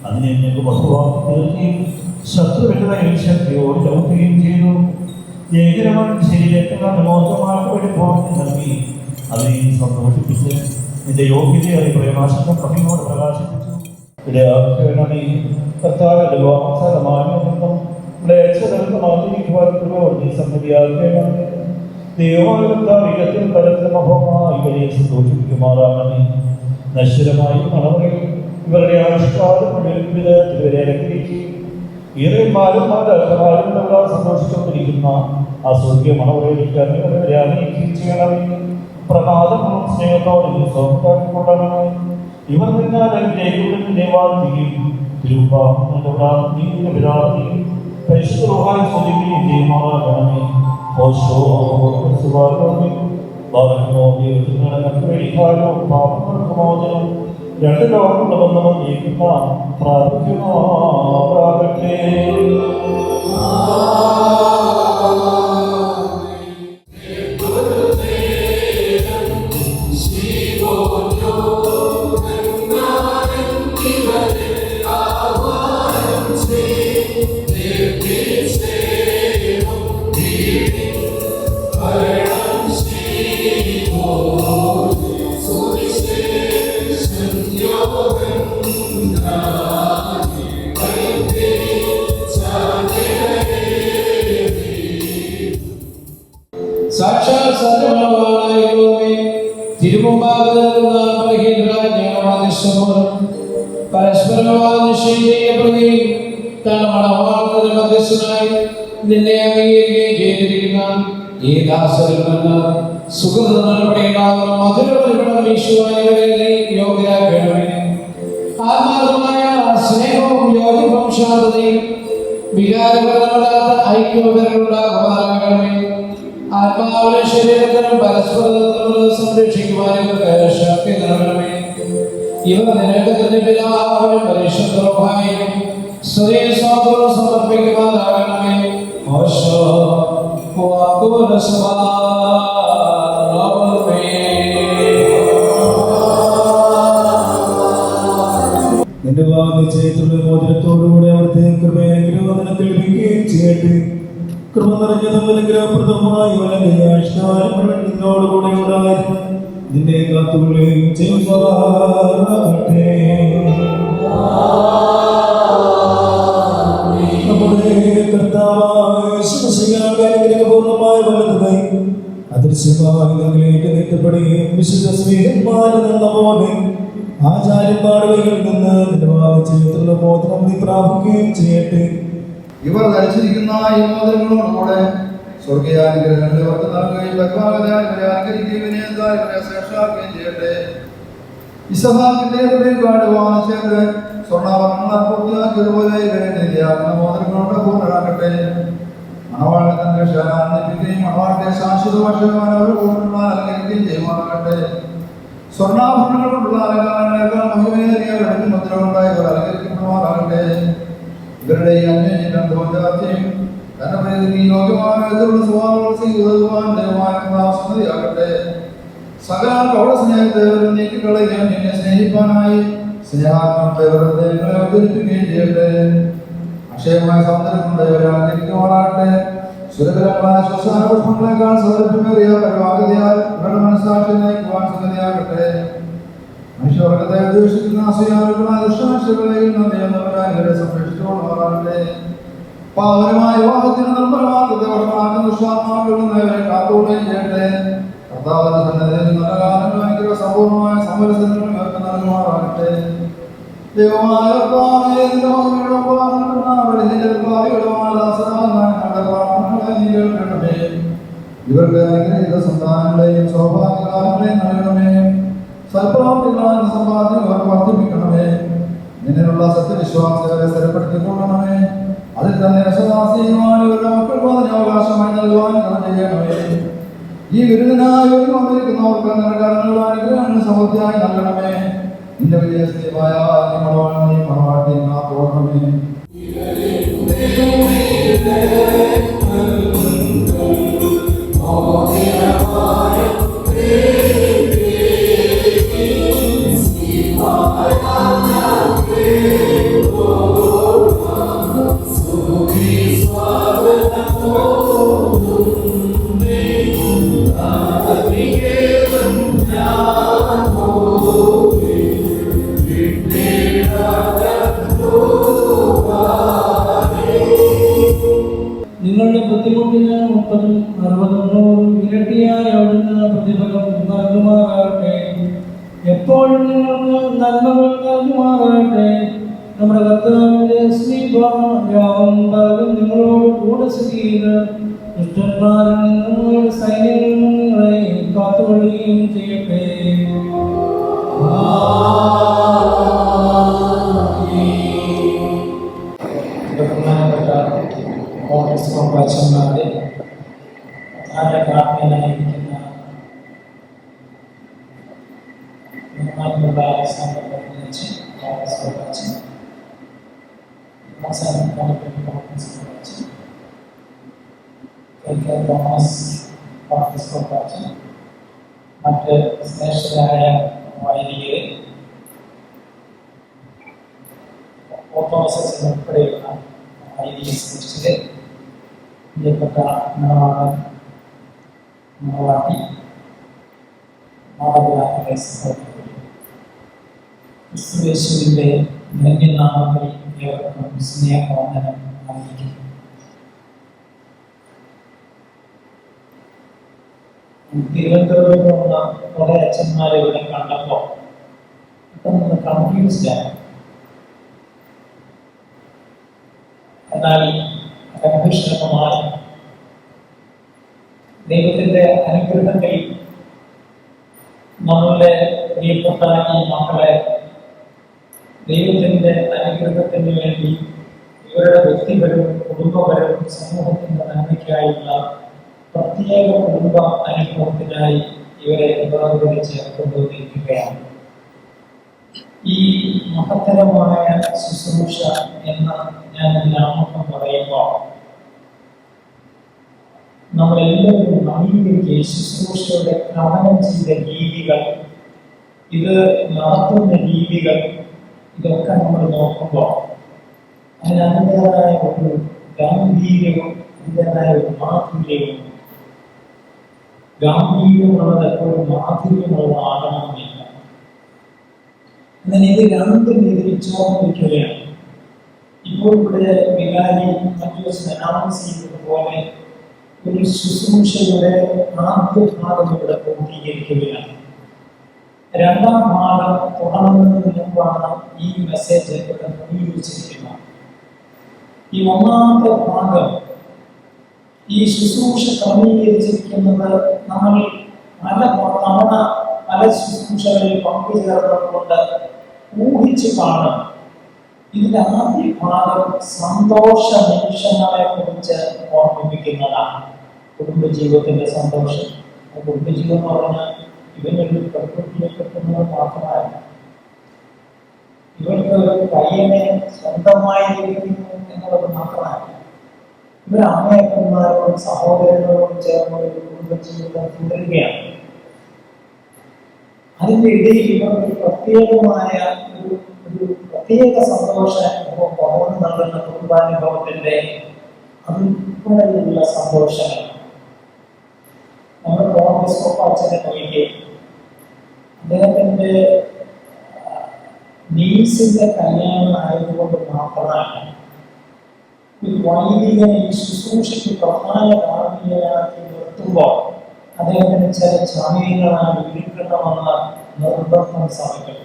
അതിനെ ഞങ്ങൾക്ക് ബഹുവാക്കി തീർക്കുകയും ശത്രുവിന്റെ ശക്തിയോട് ചവിട്ടുകയും ചെയ്തു. ജയകരമായ ശരീരത്തിനുള്ള മോശമായിട്ട് വെളിപ്പോട്ട് നൽകി അതിനെ സന്തോഷിപ്പിച്ച് നിന്റെ യോഗ്യതയായി പ്രേമാശത്തെ കവിനോട് പ്രകാശിപ്പിച്ചു. ഇടയാക്കണമേ കർത്താവിന്റെ വാസരമാനബന്ധം മ്ലേച്ഛതകൾക്ക് മാറ്റിരിക്കുവാൻ നീ സമ്മതിയാക്കണമേ. ദൈവത്തിൽ പരത്തിൽ മഹോമായി വലിയ സന്തോഷിപ്പിക്കുമാറാകണമേ. നശ്വരമായി മണവറിൽ ഇവരുടെ ആവിഷ്കാരം ഇവരെ അലങ്കരിക്കുകയും ഈറന്മാരും സന്തോഷിച്ചുകൊണ്ടിരിക്കുന്ന ആ സ്വർഗീയ മണവറയിലേക്ക് ഇവരെ ആനയിക്കുകയും ചെയ്യണമേ. പ്രമാദങ്ങളും സ്നേഹത്തോടെ സ്വന്തമാക്കിക്കൊള്ളണമേ. ഇവർ നിന്നാൽ അനുഗ്രഹിക്കുന്നതിനെ വാഴ്ത്തുകയും തിരുവാഹനീയും പരിശുദ്ധമായി സ്തുതിക്കുകയും ചെയ്യുമാറാകണമേ. പാപങ്ങൾക്ക് മോചനം രണ്ട് ലോകങ്ങളുടെ ബന്ധം നീക്കുന്ന പ്രാപിക്കുമാറാകട്ടെ. സാക്ഷാൽ സത്യമുള്ളവനായിരിക്കുന്നവേ, പരസ്പരമായ നിശ്ചയം ചെയ്യപ്പെടുകയും തന്റെ മണവാളത്തിന്റെ മധ്യസ്ഥനായി നിന്നെ അംഗീകരിക്കുകയും ചെയ്തിരിക്കുന്ന ഈ ദാസരിൽ നിന്ന് സുഹൃത നടപടിയുണ്ടാകുന്ന മധുരപരിമളം വീശുവാനിവരെ യോഗ്യരാക്കണമേ. ആത്മാർത്ഥമായ സ്നേഹവും യോഗ്യവും ശാന്തതയും വികാരപരമല്ലാത്ത ഐക്യപരമുണ്ടാകുമാറാകണമേ. ആത്മാവിലെ ശരീരത്തിനും പരസ്പരം സംരക്ഷിക്കുവാൻ ഇവർക്ക് ശക്തി നൽകണമേ. ഇവർ നിനക്ക് തന്നെ പിതാവിനും പരിശുദ്ധവുമായും സ്തുതിയും സ്തോത്രവും സമർപ്പിക്കുവാനാകണമേ. ഓശോ നിന്റെ വാഗ്നിശ്ചയത്തിലുള്ള മോചനത്തോടുകൂടെ അവിടുത്തെ കൃപയെങ്കിലും നിനക്ക് ലഭിക്കുകയും ചെയ്യട്ടെ. കൃപ നിറഞ്ഞതും അനുഗ്രഹപ്രദമായ നിന്നോടുകൂടെ ഉണ്ടായിരുന്നു നിന്നെ കാത്തുകൊള്ളുകയും ചെയ്യുവാറാകട്ടെ. നമ്മുടെ കർത്താവായ യേശുമിശിഹായുടെ അനുഗ്രഹപൂർണ്ണമായ വലതുകൈ അദൃശ്യമായി നിങ്ങളിലേക്ക് നീട്ടപ്പെടുകയും വിശുദ്ധ സ്നേഹന്മാരിൽ നിന്ന പോലെ ആചാര്യന്മാടുകളിൽ നിന്ന് നിന്റെ വാഗ്നിശ്ചയത്തിലുള്ള മോചനം നീ പ്രാപിക്കുകയും ചെയ്യട്ടെ. ഇവർ ധരിച്ചിരിക്കുന്ന ഈ മോതിരങ്ങളോടുകൂടെ സ്വർഗീയാനുഗ്രഹങ്ങൾ ഇവർക്ക് നൽകുകയും ഭഗവാനെ അനുകരിക്കുകയും ശ്രേഷ്ഠാക്കുകയും ചെയ്യട്ടെ. ഇസഹാക്കിന്റെ ഹൃദയക്കാട് വാങ്ങിച്ചത് സ്വർണ്ണാഭരണങ്ങൾ പൂർത്തിയാക്കിയതുപോലെ ഇവരെ നീതിയാക്കുന്ന മോതിരങ്ങളുടെ പൂർണ്ണരാക്കട്ടെ. മണവാളനെ തന്റെ ക്ഷേമാനന്ദിപ്പിക്കുകയും മണവാളത്തെ ശാശ്വത വർഷമാണ് അവരുടെ പൂർണ്ണ അലങ്കരിക്കുകയും ചെയ്യുവാനാകട്ടെ. സ്വർണ്ണാഭരണങ്ങൾ കൊണ്ടുള്ള അലങ്കാരങ്ങളേക്കാൾ മഹിമേറിയ വെള്ളത്തിൽ മുദ്രകളുണ്ടായി ഇവർ അലങ്കരിക്കപ്പെടുവാനാകട്ടെ. ഇവരുടെ ഈ അന്വേഷണം തോറ്റാച്ചയും തന്റെ പ്രകൃതി യോഗ്യമായ സ്വഭാവങ്ങൾ ഉതകുവാൻ ദൈവമാകട്ടെ. സകല കവട സ്നേഹത്തെ നീക്കിക്കളയുകയും എന്നെ സ്നേഹിപ്പാനായി സ്നേഹാത്മത്തെ ഹൃദയങ്ങളെ അവതരിപ്പിക്കുകയും ചെയ്യട്ടെ. അക്ഷയമായ സൗന്ദര്യം കൊണ്ട് ഇവരെ അലങ്കരിക്കുവാനാകട്ടെ. സുരകരങ്ങളായ ശ്വസാന പുഷ്പങ്ങളെക്കാൾ സൗരഭ്യമേറിയ പരിവാഹതയാൽ ഇവരുടെ മനസ്സാക്ഷി നയിക്കുവാൻ സുഗതിയാകട്ടെ. മനുഷ്യവർഗത്തെ ഉദ്ദേശിക്കുന്ന അസൂയാലുകളായ ദുഷ്ടമനുഷ്യകളെയും നന്ദിയെന്നവരായി ഇവരെ സംരക്ഷിച്ചുകൊള്ളുവാനാകട്ടെ. പാവനമായ വിവാഹത്തിന് നിർമ്മലമാർഗത്തെ വർഷമാക്കുന്ന ദുഷ്ടാത്മാക്കളിൽ നിന്ന് ഇവരെ കാത്തുകൊള്ളുകയും ചെയ്യട്ടെ. കർത്താവിന്റെ സന്നിധിയിൽ നല്ല കാലങ്ങൾ ഭയങ്കര സമ്പൂർണ്ണമായ സമരസങ്ങളും ഇവർക്ക് നൽകുമാറാകട്ടെ. ദൈവമായ ഇവർക്ക് അനുഗ്രഹീത സന്താനങ്ങളെയും സൗഭാഗ്യകാലങ്ങളെയും നൽകണമേ. സൽപ്രവർത്തികളായ സമ്പാദ്യം ഇവർ വർദ്ധിപ്പിക്കണമേ. നിന്നിലുള്ള സത്യവിശ്വാസത്തെ സ്ഥിരപ്പെടുത്തിക്കൊള്ളണമേ. അതിൽ തന്നെ രസദാസിയുമായി ഇവരുടെ മക്കൾക്ക് അതിന് അവകാശമായി നൽകുവാൻ ചെയ്യണമേ. ഈ വിരുദ്ധനായി വന്നിരിക്കുന്നവർക്ക് നിങ്ങളുടെ അനുഗ്രഹങ്ങൾ സമൃദ്ധിയായി നൽകണമേ. നിന്റെ വിജയസ്നേഹമായ മണവാട്ടി തോന്നണമേ. നിങ്ങളുടെ ബുദ്ധിമുട്ടിന് 30, 60, 100 ഇരട്ടിയായി അവിടുന്ന് പ്രതിഫലം നൽകുമാറാകട്ടെ. എപ്പോഴും നിങ്ങൾക്ക് നന്മകൾ നൽകുമാറാകട്ടെ. നമ്മുടെ കർത്താവിന്റെ സ്നേഹം നിങ്ങളോട് കൂടെ സ്ഥിതി ചെയ്ത് ദുഷ്ടന്മാരിൽ നിന്നും നിങ്ങളുടെ സൈന്യങ്ങളിൽ നിന്നും നിങ്ങളെ കാത്തുകൊള്ളുകയും ചെയ്യട്ടെ. കോൺഗ്രസ് കോർപ്പറേഷന്മാരെ നയിക്കുന്ന അവസാനം തോമസ് പാർട്ടിസ്കോപ്പാച്ചൻ, മറ്റ് ശ്രേഷ്ഠരായ വൈദികരെ, ഓർത്തഡോക്സ് ഉൾപ്പെടെയുള്ള വൈദിക ശ്രേഷ്ഠരെ, പ്രിയപ്പെട്ട മണവാളൻ മണവാട്ടി, മാതാപിതാക്കളെ, സഹോദരങ്ങളെ, ക്രിസ്തുയേശുവിൻ്റെ ധന്യനാമത്തിൽ ഏവർക്കും സ്നേഹവന്ദനം അറിയിക്കുന്നു. തിരുവനന്തപുരത്തുള്ള കുറെ അച്ഛന്മാരെ ഇവിടെ കണ്ടപ്പോൾ പെട്ടെന്ന് കൺഫ്യൂസ്ഡ് ആയി. എന്നാൽ കൺഫ്യൂഷനൊക്കെ ദൈവത്തിന്റെ അനുഗ്രഹത്തിൽ നമ്മളുടെ പ്രിയപ്പെട്ട ഈ മക്കളെ ദൈവത്തിന്റെ അനുഗ്രഹത്തിന് വേണ്ടി ഇവരുടെ വ്യക്തിപരവും കുടുംബപരവും സമൂഹത്തിന്റെ നന്മയ്ക്കായുള്ള പ്രത്യേക കുടുംബ അനുഭവത്തിനായി ഇവരെ വേർതിരിച്ച് കൊണ്ടുവന്നിരിക്കുകയാണ്. ഈ മഹത്തരമായ ശുശ്രൂഷ എന്ന ഞാൻ ഇതിനാമം പറയുമ്പോൾ നമ്മളെല്ലാവരും നവീകരിക്കുക ശുശ്രൂഷയുടെ കവനം ചെയ്ത രീതികൾ, ഇത് നടത്തുന്ന രീതികൾ, ഇതൊക്കെ നമ്മൾ നോക്കുമ്പോൾ അതിന് അതിൻ്റെതായ ഒരു ഗാംഭീര്യവും അതിൻ്റെതായ ഒരു മാധുര്യവും, ഗാംഭീര്യമുള്ളത് എപ്പോഴും മാധുര്യമുള്ള ആകണമെന്നില്ല. എന്നാൽ ഇത് രണ്ടും ഇതിൽ ചോർന്നിരിക്കുകയാണ്. ഇപ്പോൾ ഇവിടെ വികാരി മറ്റു അനൗൺസ് ചെയ്തതുപോലെ ഒരു ശുശ്രൂഷയുടെ ആദ്യ ഭാഗം ഇവിടെ പൂർത്തീകരിക്കുകയാണ്. രണ്ടാം ഭാഗം തുടങ്ങുന്നതിന് മുമ്പാണ് ഈ മെസ്സേജ് ഇവിടെ ക്രമീകരിച്ചിരിക്കുന്നത്. ഈ ഒന്നാമത്തെ ഭാഗം ഈ ശുശ്രൂഷ ക്രമീകരിച്ചിരിക്കുന്നത് നമ്മൾ പല തവണ പല ശുശ്രൂഷകളിൽ പങ്കുചേർന്നതുകൊണ്ട് ഊഹിച്ച് കാണും. ഇതിന്റെ ആദ്യ ഭാഗം സന്തോഷ നിമിഷങ്ങളെ കുറിച്ച് ഓർമ്മിപ്പിക്കുന്നതാണ്. കുടുംബജീവിതത്തിന്റെ സന്തോഷം. കുടുംബജീവിതം എന്ന് പറഞ്ഞാൽ ഇവനൊരു പ്രകൃതിയെ കിട്ടുന്നത് മാത്രമല്ല, ഇവർക്ക് ഒരു പയ്യനെ സ്വന്തമായി ലഭിക്കുന്നു എന്നുള്ളത് മാത്രമല്ല, ഇവർ അമ്മയപ്പന്മാരോടും സഹോദരങ്ങളോടും ചേർന്ന് ഒരു കുടുംബജീവിതം തുടരുകയാണ്. അതിൻ്റെ ഇടയിൽ ഇവർക്ക് പ്രത്യേകമായ ഒരു പ്രത്യേക സന്തോഷ അനുഭവം പകർന്നു നൽകുന്ന കുടുംബാനുഭവത്തിന്റെ അതുൾപ്പെടെയുള്ള സന്തോഷങ്ങൾ. നമ്മുടെ തോമസ് അച്ഛനെ നോക്കി, അദ്ദേഹത്തിന്റെ നീസിന്റെ കല്യാണം ആയതുകൊണ്ട് മാത്രമല്ല ഒരു വൈദികനെ ഈ ശുശ്രൂഷയ്ക്ക് പ്രധാന കാരണീയനാക്കി നിർത്തുമ്പോൾ അദ്ദേഹത്തിന് ചില ചമയങ്ങളാണ് വിളിക്കണമെന്ന നിർബന്ധം സഭയ്ക്കുണ്ട്.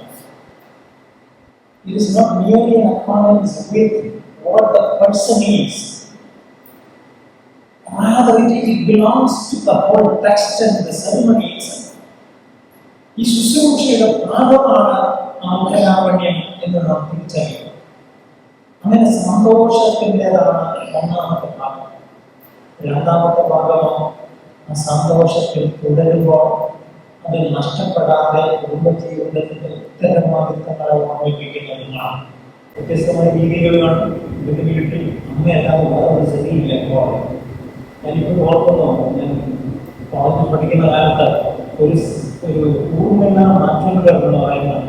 It is not merely an accordance with what the person is. Rather, it belongs to the whole text and the ceremony itself. ഈ ശുശ്രൂഷയുടെ ഭാഗമാണ് ആമുഖലാവണ്യം എന്ന് നാം തിരിച്ചറിയുന്നു. അങ്ങനെ സന്തോഷത്തിൻ്റെതാണ് ഒന്നാമത്തെ ഭാഗം. രണ്ടാമത്തെ ഭാഗമോ ആ സന്തോഷത്തിൽ തുടരുമ്പോൾ അത് നഷ്ടപ്പെടാതെ കുടുംബജീവിതത്തിന്റെ ഉത്തരവാദിത്തങ്ങളെ ഓർമ്മിപ്പിക്കുന്നതാണ്. വ്യത്യസ്തമായ രീതികളാണ്. ഇതിന്റെ വീട്ടിൽ അമ്മയല്ലാതെ വേറെ ശരിയില്ല. ഞാനിപ്പോൾ ഓർക്കുന്നു, ഞാൻ കോളേജിൽ പഠിക്കുന്ന കാലത്ത് ഒരു ഊർമിള മാറ്റങ്ങൾ എന്ന് പറയുന്നത്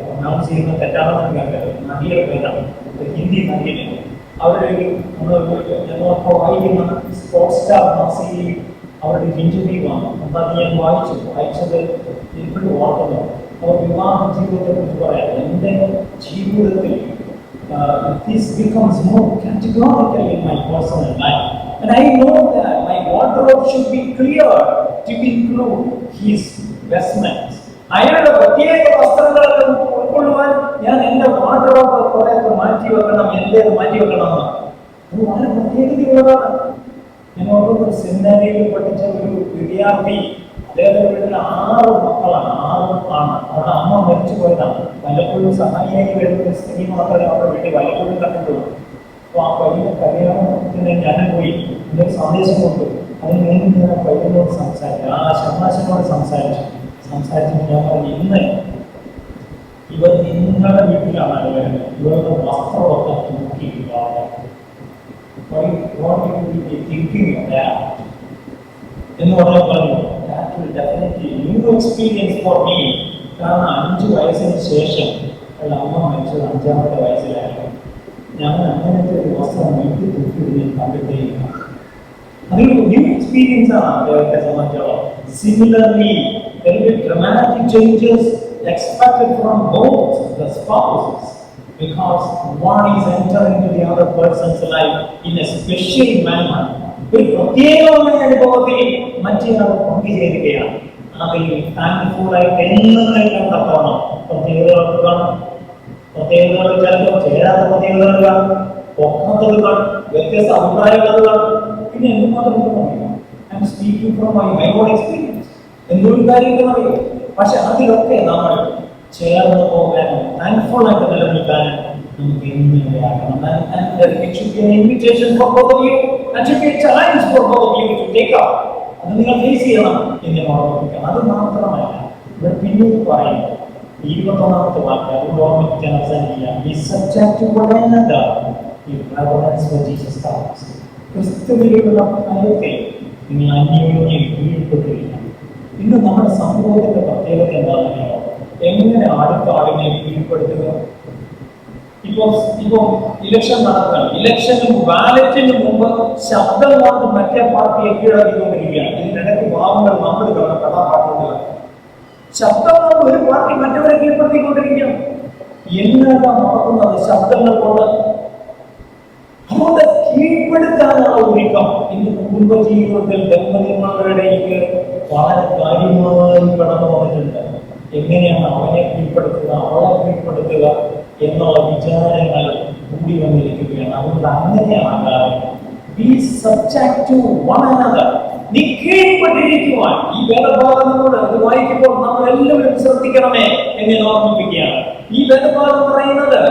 പ്രൊനൗൺസ് ചെയ്യുന്ന തെറ്റാണെന്ന് കേട്ടത് നദിയുടെ പേരാണ്, ഹിന്ദി നദിയില്. അവരുടെ ഞങ്ങളൊക്കെ വായിക്കുന്ന സ്പോർട്സ് സ്റ്റാർ മാസികയിൽ അവരുടെ ഇന്റർവ്യൂ ആണ്. അത് ഞാൻ വായിച്ചത് ഇപ്പോഴും ഓർക്കുന്നു. അവർ വിവാഹ ജീവിതത്തെ കുറിച്ച് പറയാം. എൻ്റെ ജീവിതത്തിൽ this becomes more categorical in my personal life, and I know that my wardrobe should be clear to include his vestments. അയാളുടെ പ്രത്യേക വസ്ത്രങ്ങളൊക്കെ ഉൾക്കൊള്ളുവാൻ ഞാൻ എൻ്റെ വാർഡ്രോബ് കുറേയൊക്കെ മാറ്റി വെക്കണം, എൻ്റേത് മാറ്റി വെക്കണം. അത് വളരെ പ്രത്യേകതയുള്ളതാണ്. ഞാൻ ഓർക്കുന്ന സെമിനാരിയിൽ പഠിച്ച ഒരു വിദ്യാർത്ഥി, അദ്ദേഹത്തിന്റെ വീട്ടിൽ 6 മക്കളാണ്, 6 ആണ്. അവരുടെ അമ്മ മരിച്ചു പോയതാണ്. വല്ലപ്പോഴും സഹായിയായി വരുന്ന സ്ത്രീ മാത്രമേ അവരുടെ വീട്ടിൽ വല്ലപ്പോഴും കണ്ടിട്ടുള്ളൂ. അപ്പോൾ ആ പയ്യന്റെ കല്യാണത്തിന് ഞാൻ പോയി എൻ്റെ സന്ദേശം കൊണ്ടു. അതിന് വേണ്ടി ഞാൻ പയ്യനോട് സംസാരിച്ചു, ആ ശമാശനോട് സംസാരിച്ചിട്ട് ഞാൻ പറഞ്ഞു, ഇന്ന് ഇവർ നിങ്ങളുടെ വീട്ടിലാണ് വരുന്നത്. ഇവരുടെ വസ്ത്രമൊക്കെ തൂക്കി എന്ന് പറഞ്ഞു. New experience for me. കാരണം 5 വയസ്സിന് ശേഷം അമ്മ മരിച്ചത് 5ാമത്തെ വയസ്സിലായിരുന്നു. ഞാൻ അങ്ങനത്തെ ഒരു വസ്ത്രം വീട്ടിൽ തൂക്കി കണ്ടിട്ടേയില്ല. അതൊരു ന്യൂ എക്സ്പീരിയൻസ് ആണ് അദ്ദേഹത്തെ സംബന്ധിച്ചോളം. Similarly there will be dramatic changes expected from both the spouses because one is entering into the other person's life in a special manner. ഒരു പ്രത്യേകമായ അനുഭവത്തിൽ മറ്റേയാൾ പങ്കുചേരുകയാണ്. അതിൽ താങ്ക്ഫുൾ ആയിട്ട് എന്നെല്ലാം തപ്പണം. പ്രത്യേകതകൾ കാണും, പ്രത്യേകതകൾ ചിലപ്പോൾ ചേരാത്ത പ്രത്യേകതകൾ കാണും, ഒക്കാത്തത് കാണും, വ്യത്യസ്ത അഭിപ്രായങ്ങൾ കാണും. പിന്നെ എന്തുമാത്രം അറിയാം. I M speaking from my own experience. എന്തൊരു കാര്യങ്ങളും അറിയാം. പക്ഷെ അതിലൊക്കെ നമ്മൾ ചേർന്ന് പോകാനും താങ്ക്ഫുൾ ആയിട്ട് നിലനിൽക്കാനും നമുക്ക് ഇങ്ങനെയാകണം. It should be an invitation for both of you and should be a challenge for both of you to take up. അത് നിങ്ങൾ ഫേസ് ചെയ്യണം എന്ന് ഞാൻ ഓർമ്മിപ്പിക്കണം. അത് മാത്രമല്ല ഇവിടെ പിന്നീട് പറയുന്നത് 21ാമത്തെ വാക്യം, അത് ഓർമ്മിപ്പിക്കാൻ അവസാനിക്കില്ല. Be subject to one another in reverence for Jesus Christ. ക്രിസ്തുവിലുള്ള കാര്യത്തെ നിങ്ങൾ അന്യോന്യം കീഴ്പ്പെട്ടിരിക്കണം. ഇന്ന് നമ്മുടെ സമൂഹത്തിന്റെ പ്രത്യേകത എന്താണെന്നോ, എങ്ങനെ അടുത്ത ആളിനെ കീഴ്പ്പെടുത്തുക. ഇപ്പോ ഇലക്ഷൻ നടക്കുകയാണ്. ഇലക്ഷന് ബാലറ്റിന് മുമ്പ് ശബ്ദം കൊണ്ട് മറ്റേ പാർട്ടിയെ കീഴടക്കിക്കൊണ്ടിരിക്കുകയാണ്. ഇതിനിടയ്ക്ക് ഭാവങ്ങൾ നമ്മൾ കാണുന്ന കഥാപാത്രങ്ങൾ ശബ്ദം കൊണ്ട് ഒരു പാർട്ടി മറ്റവരെ കീഴ്പ്പെടുത്തിക്കൊണ്ടിരിക്കുകയാണ്. എന്നതാ നടക്കുന്നത് ശബ്ദങ്ങൾ കൊണ്ട്. അതുകൊണ്ട് കീഴ്പ്പെടുത്താനുള്ള ഒരുക്കം ഇന്ന് കുടുംബജീവിതത്തിൽ ദമ്പതിമാരുടെക്ക് വളരെ കാര്യമായി കടന്നു വന്നിട്ടുണ്ട്. എങ്ങനെയാണ് അവനെ കീഴ്പ്പെടുത്തുക, അവളെ കീഴ്പ്പെടുത്തുക എന്നുള്ള വിചാരങ്ങൾ കൂടി വന്നിരിക്കുകയാണ്. അതുകൊണ്ട് അങ്ങനെയാണ് be subject to one another. നീ കീഴ്പ്പെട്ടിരിക്കുവാൻ ഈ വേദഭാഗങ്ങളോട് ഇത് വായിക്കുമ്പോൾ നമ്മൾ എല്ലാവരും ശ്രദ്ധിക്കണമേ എന്ന് ഓർമ്മിപ്പിക്കുകയാണ്. ഈ വേദഭാഗം പറയുന്നത്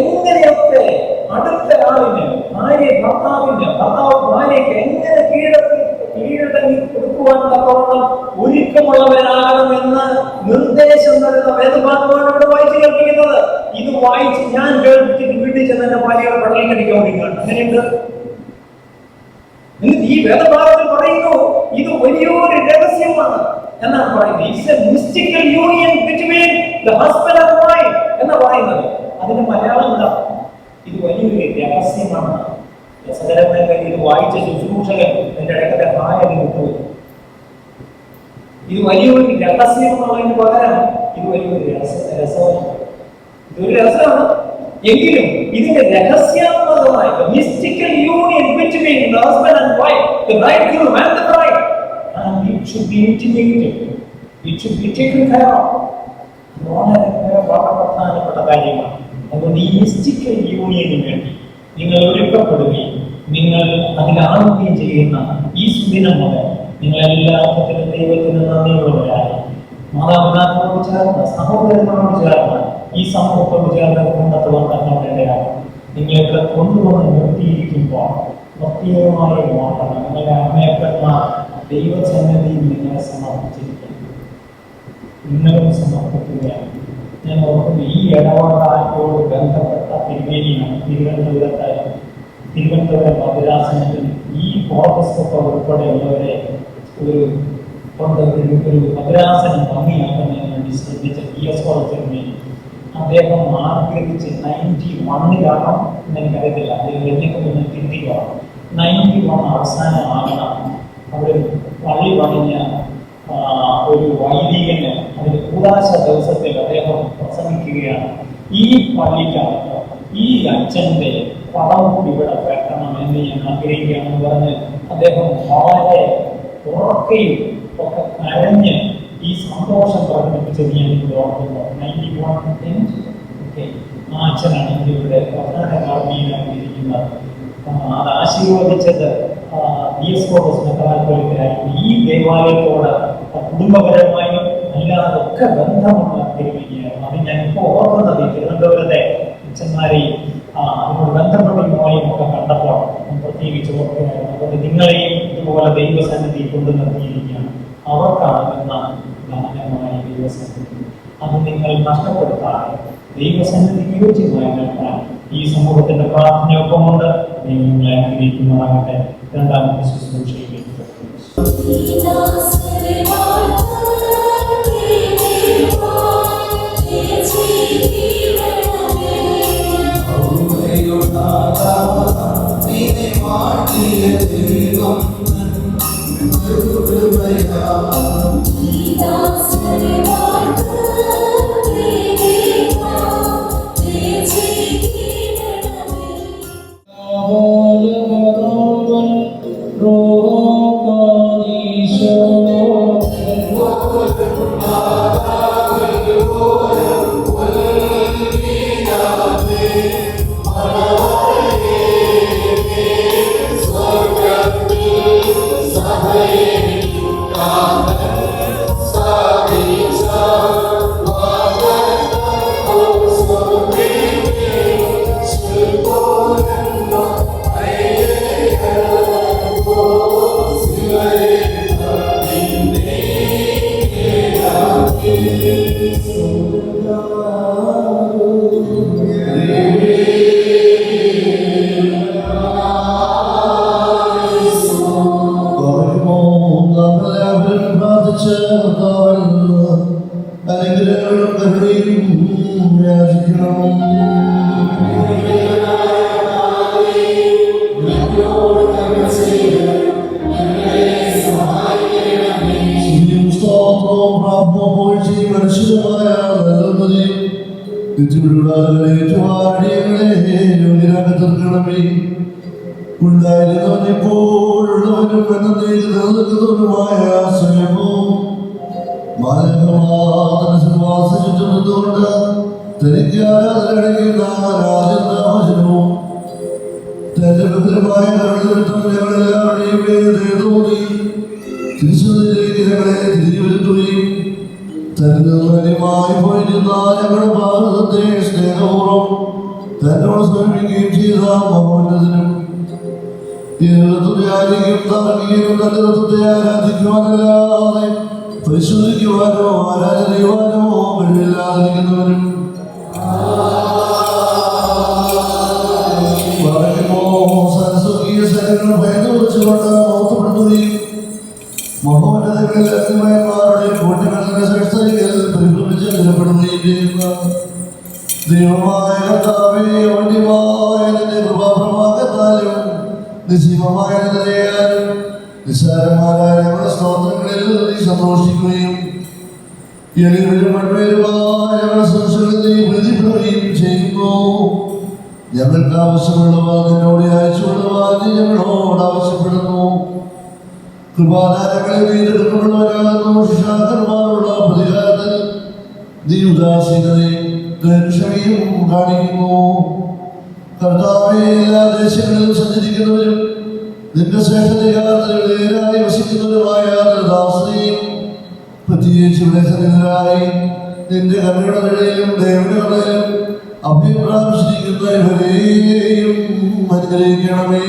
എങ്ങനെയൊക്കെ അടുത്ത ആളിന്, ഭാര്യ ഭർത്താവിന്, ഭർത്താവ് ഭാര്യയ്ക്ക് എങ്ങനെ കീഴടങ്ങി കൊടുക്കുവാൻ തക്കവണ്ണം ഒരുക്കമുള്ളവരാകണമെന്ന് നിർദ്ദേശം തരുന്ന വേദഭാഗമാണ് ഇവിടെ വായിച്ചു കേൾപ്പിക്കുന്നത്. ഇത് വായിച്ച് ഞാൻ കേൾപ്പിച്ചിട്ട് വീട്ടിൽ ചെന്ന് എന്റെ ഭാര്യയുടെ പടലിൽ കടിക്കാവുന്നതാണ്. അങ്ങനെയുണ്ട്. ഈ വേദഭാഗത്തിൽ പറയുന്നു ഇത് വലിയൊരു രഹസ്യമാണ് എന്നാണ് പറയുന്നത്. It's A mystical union between the husband and wife എന്ന് പറയുന്നത്. അതിന്റെ മലയാളം എന്താ? ഇത് വലിയൊരു രഹസ്യമാണ്. രസകരമായ കാര്യം, ഇത് വായിച്ച ശുശ്രൂഷകൻ എന്റെ ഇടയ്ക്കത്തെ ഭാര്യ വിട്ടുപോയി. ഇത് വലിയൊരു രഹസ്യം എന്നുള്ളതിന് പകരം ഇത് വലിയൊരു രസമാണ്. ഇതൊരു രസമാണ്. എങ്കിലും ഇതിന്റെ രഹസ്യാത്മകമായ mystical union between the husband and wife, the bridegroom and the bride, and it should be intimated, it should be taken care of. വളരെ പ്രധാനപ്പെട്ട കാര്യമാണ്. അതുകൊണ്ട് ഈ മിസ്റ്റിക്കൽ യൂണിയന് വേണ്ടി നിങ്ങൾ ഒരുക്കപ്പെടുകയും നിങ്ങൾ അതിലാവുകയും ചെയ്യുന്ന ഈ സുദിനം മുതൽ നിങ്ങൾ എല്ലാ അർത്ഥത്തിലും ദൈവത്തിന് നന്ദിയുള്ളവരായി മാതാപിതാക്കളോട് ചേർന്ന്, സഹോദരങ്ങളോട് ചേർന്ന്, ഈ സമൂഹത്തോട് ചേർന്ന് കണ്ടെത്തുവാൻ തന്നോടെയാണ്. നിങ്ങൾക്ക് കൊണ്ടുവന്ന് നിർത്തിയിരിക്കുമ്പോൾ പ്രത്യേകമായി ഓർക്കണം. നിങ്ങളുടെ അമ്മയപ്പന്മാർ ദൈവസന്നിധിയിൽ നിങ്ങളെ സമർപ്പിച്ചിരിക്കുന്നു. നിങ്ങളും സമർപ്പിക്കുകയാണ്. ഞാൻ ഓർക്കുന്നു, ഈ ഇടപാടാറ്റോട് ബന്ധപ്പെട്ട തിരുവേദിയാണ് തിരുവനന്തപുരം ഭദ്രാസനത്തിൽ ഈ ഓർക്കസ്ട്ര ഉൾപ്പെടെയുള്ളവരെ ഒരു ഭദ്രാസനം ഭംഗിയാക്കുന്നതിന് വേണ്ടി ശ്രദ്ധിച്ച PS കോളേജിന് അദ്ദേഹം ആഗ്രഹിച്ച് 91 എന്ന് എനിക്കറിയത്തില്ല, അദ്ദേഹം എന്നൊക്കെ പിന്നെ തിരുത്തിക്കണം. 91 അവസാനമാകണം. അവിടെ പള്ളി പണിഞ്ഞ ഒരു വൈദികന് അതിന്റെ കൂടാശ ദിവസത്തിൽ അദ്ദേഹം പ്രസംഗിക്കുകയാണ്. ഈ പള്ളിക്കകത്ത് ഈ അച്ഛന്റെ പടം ഇവിടെ വെക്കണം എന്ന് ഞാൻ ആഗ്രഹിക്കുകയാണെന്ന് പറഞ്ഞ് അദ്ദേഹം വളരെ ഉറക്കയും ഒക്കെ കരഞ്ഞ് ഈ സന്തോഷം പ്രകടിപ്പിച്ചത് ഞാൻ ഇവിടെ ഓർക്കുന്നു. 91 ആ അച്ഛനാണ് ഇവിടെ പ്രധാന കാർമ്മികനായിരിക്കുന്നത്. അത് ആശീർവദിച്ചത് PS കോളേജ് മെത്രാപ്പൊലീത്തനായിരുന്നു. ഈ ദേവാലയത്തോട് കുടുംബപരമായും അല്ലാതെ ഒക്കെ ബന്ധമുള്ള തിരുമേനിയായിരുന്നു. അത് ഞാൻ ഇപ്പോൾ ഓർക്കുന്നത് തിരുവനന്തപുരത്തെ അച്ഛന്മാരെയും അതിനോട് ബന്ധപ്പെട്ടയുമായും ഒക്കെ കണ്ടപ്പോൾ പ്രത്യേകിച്ച് ഓർക്കുകയായിരുന്നു. അതുകൊണ്ട് നിങ്ങളെയും ഇതുപോലെ ദൈവസന്നിധി കൊണ്ടു നിർത്തിയിരിക്കുകയാണ്. അവർക്കാണ് ഗാനമായ ദൈവസന്നിധി. അത് നിങ്ങൾ ഞങ്ങൾ നഷ്ടപ്പെടുത്താതെ ദൈവസന്നിധിക്ക് യോജ്യമായി നിർത്താൻ ഈ സമൂഹത്തിന്റെ പ്രാർത്ഥനയൊപ്പമുണ്ട്. നിങ്ങളെ അനുഗ്രഹിക്കുന്നതാകട്ടെ. രണ്ടാമത്തെ ശുശ്രൂഷയിലേക്ക് ഉണ്ടായിരുന്നവനിപ്പോഴുള്ളവനും നിലനിൽക്കുന്നവനുമായ സ്വയവും ചുറ്റുന്നതുകൊണ്ട് തനിക്കാരാധനയുടെ രാജനാമശനവും തന്റെ ഭദ്രമായ കരുതലും ഞങ്ങളെല്ലാവരുടെയും തോന്നി തിരിച്ചുവരിലേക്ക് ഞങ്ങളെ തിരികെ വരുത്തുകയും തരുന്നതുമായി പോയിരുന്ന ഞങ്ങളുടെ ഭാരതത്തെ സ്നേഹപൂർവ്വം തന്നോട് സമീപിക്കുകയും ചെയ്ത മഹോന്നതനും ആരാധിക്കുവാനല്ലാതെ പരിശോധിക്കുവാനോ ആരാധന ചെയ്യുവാനോ കഴിവില്ലാതിരിക്കുന്നവനും സരസ്വതീയ സൈന്യങ്ങൾ ഭയന്നു വെച്ചുകൊണ്ട് മോഹപ്പെടുത്തുകയും മഹോന്നതങ്ങളിൽ അഗ്നിമയന്മാരുടെ കൂട്ടങ്ങളുടെ ശ്രേഷ്ഠതയിൽ പരിഭ്രമിച്ച് നിലപ്പെടുകയും ചെയ്യുന്ന ദൈവമായ കർത്താവേ, അവന്യമായ നിന്റെ കൃപാപ്രഭാകത്താലും നിശ്ചിതമായ നിലയാലും നിസ്സാരമായ ഞങ്ങളുടെ സ്തോത്രങ്ങളിൽ നീ സന്തോഷിക്കുകയും എളിയവരും മൺമേലുമായ ഞങ്ങളുടെ സുരക്ഷകളിൽ നീ പ്രതിഫലവും ചെയ്യുന്നു. ഞങ്ങൾക്ക് ആവശ്യമുള്ളവ നിന്നോട് അയച്ചുകൊള്ളുക നീ ഞങ്ങളോട് ആവശ്യപ്പെടുന്നു. കൃപാധാരങ്ങളെ വീണ്ടെടുക്കപ്പെടുന്നവരാകുന്നു. ശിക്ഷാകന്മാരുടെ പ്രതികാരത്തിൽ നീ ഉദാസീനതയും ക്ഷമയും കാണിക്കുന്നു. കർത്താവേ, എല്ലാ ദേശങ്ങളിലും സഞ്ചരിക്കുന്നവരും നിന്റെ ശ്രേഷ്ഠതയായി വസിക്കുന്നവരുമായ ദാസനെയും പ്രത്യേകിച്ച് ഇവിടെ സന്നിധരായി നിന്റെ കരുണയുടെ നിഴലിലും ദൈവയുടെ കടയിലും അഭയം പ്രാപിച്ചിരിക്കുന്ന ഇവരെയും അനുഗ്രഹിക്കണമേ.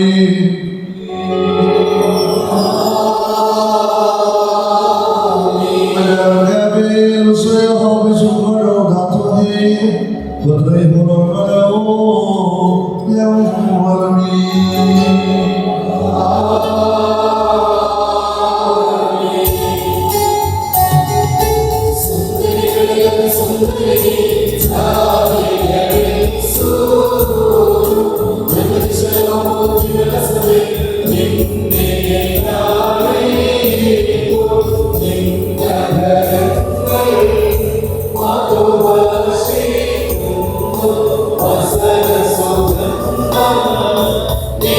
Yeah.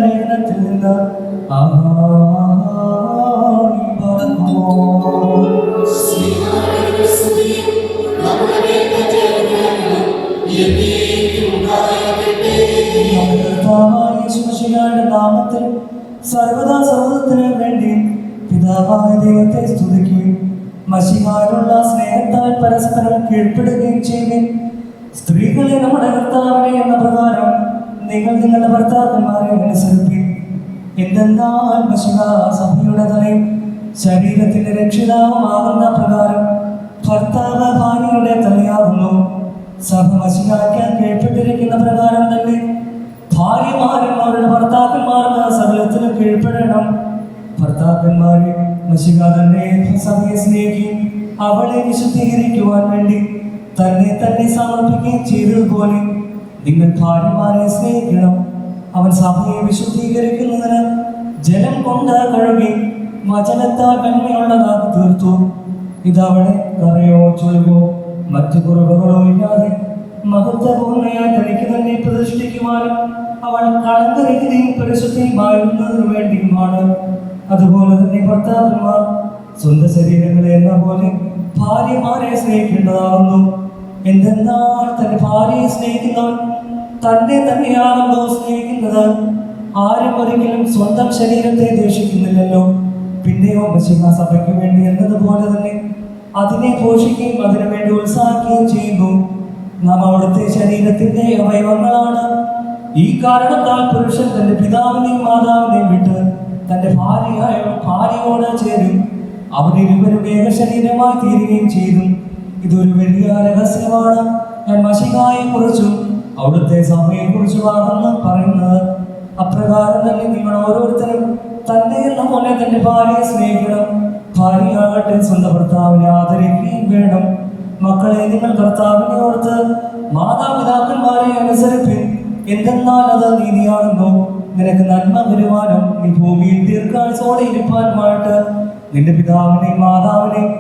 ലേഖനത്തിൽ നിന്ന് നാമത്തിൽ സർവദാ സർവ്വത്തിന് വേണ്ടി പിതാവായ ദൈവത്തെ സ്തുതിക്കുകയും മശിഹായുള്ള സ്നേഹത്താൽ പരസ്പരം കീഴ്പ്പെടുകയും ചെയ്യുകയും സ്ത്രീകളെ നമ്മുടെ കർത്താവിനെ എന്ന പ്രകാരം നിങ്ങൾ നിങ്ങളുടെ ഭർത്താക്കന്മാരെ അനുസരിപ്പിക്കും. എന്തെന്നാൽ മശിഹ സഭയുടെ തലയും ശരീരത്തിന്റെ രക്ഷിതാവുമാകുന്ന പ്രകാരം ഭർത്താവ് ഭാര്യയുടെ തലയാകുന്നു. സഭ മശിഹായ്ക്കാൻ കീഴ്പ്പെട്ടിരിക്കുന്ന പ്രകാരം തന്നെ ഭാര്യമാരും അവരുടെ ഭർത്താക്കന്മാർക്ക് സകലത്തിനും കീഴ്പ്പെടണം. ഭർത്താക്കന്മാരെ മശിഹ തന്നെ സഭയെ സ്നേഹിക്കുകയും അവളെ വിശുദ്ധീകരിക്കുവാൻ വേണ്ടി തന്നെ തന്നെ സമർപ്പിക്കുകയും ചെയ്തതുപോലെ നിങ്ങൾ ഭാര്യമാരെ സ്നേഹിക്കണം. അവൻ സഭയെ വിശുദ്ധീകരിക്കുന്നതിന് ജലം കൊണ്ട് കഴുകി വചനത്താൽ നന്മയുള്ളതാക്കി തീർത്തു. ഇതവളെ കറയോ ചൊലുകോ മറ്റു കുറവുകളോ ഇല്ലാതെ മഹത്വപൂർണ്ണയായി തനിക്ക് തന്നെ പ്രതിഷ്ഠിക്കുവാനും അവൾ കളങ്കരഹിതയും പരിശുദ്ധിയുമായിരുന്നതിനു വേണ്ടിയുമാണ്. അതുപോലെ തന്നെ ഭർത്താക്കന്മാർ സ്വന്തം ശരീരങ്ങളെ എന്ന പോലെ ഭാര്യമാരെ സ്നേഹിക്കേണ്ടതാകുന്നു. എന്തെന്നാൽ തന്റെ ഭാര്യയെ സ്നേഹിക്കുന്നവൻ തന്നെ തന്നെയാണല്ലോ സ്നേഹിക്കുന്നത്. ആരും ഒരിക്കലും സ്വന്തം ശരീരത്തെ ദ്വേഷിക്കുന്നില്ലല്ലോ. പിന്നെയോ മശിഹ സഭയ്ക്ക് വേണ്ടി എന്നതുപോലെ തന്നെ അതിനെ പോഷിക്കുകയും അതിനുവേണ്ടി ഉത്സാഹിക്കുകയും ചെയ്യുന്നു. നാം അവിടുത്തെ ശരീരത്തിന്റെ അവയവങ്ങളാണ്. ഈ കാരണത്താൽ പുരുഷൻ തന്റെ പിതാവിനെയും മാതാവിനെയും വിട്ട് തന്റെ ഭാര്യയോട് ചേരും. അവരിരുവരും ഏക ശരീരമായി തീരുകയും ചെയ്തു. ഇതൊരു വലിയ രഹസ്യമാണ്. ഞാൻ മശിഹായെ കുറിച്ചും അവിടുത്തെ സഭയെ കുറിച്ചുമാണെന്ന് പറയുന്നത്. അപ്രകാരം തന്നെ നിങ്ങൾ ഓരോരുത്തരും തന്നെ എന്ന പോലെ തന്റെ ഭാര്യയെ സ്നേഹിക്കണം. ഭാര്യയാകട്ടെ സ്വന്തം ഭർത്താവിനെ ആദരിക്കുകയും വേണം. മക്കളെ, നിങ്ങൾ കർത്താവിനെ ഓർത്ത് മാതാപിതാക്കന്മാരെ അനുസരിപ്പിൻ. എന്തെന്നാൽ അത് നീതിയാണെന്നോ. നിനക്ക് നന്മ വരുവാനും നീ ഭൂമിയിൽ ദീർഘായുസോടെ ഇരിപ്പാനുമായിട്ട് നിന്റെ പിതാവിനെയും മാതാവിനെയും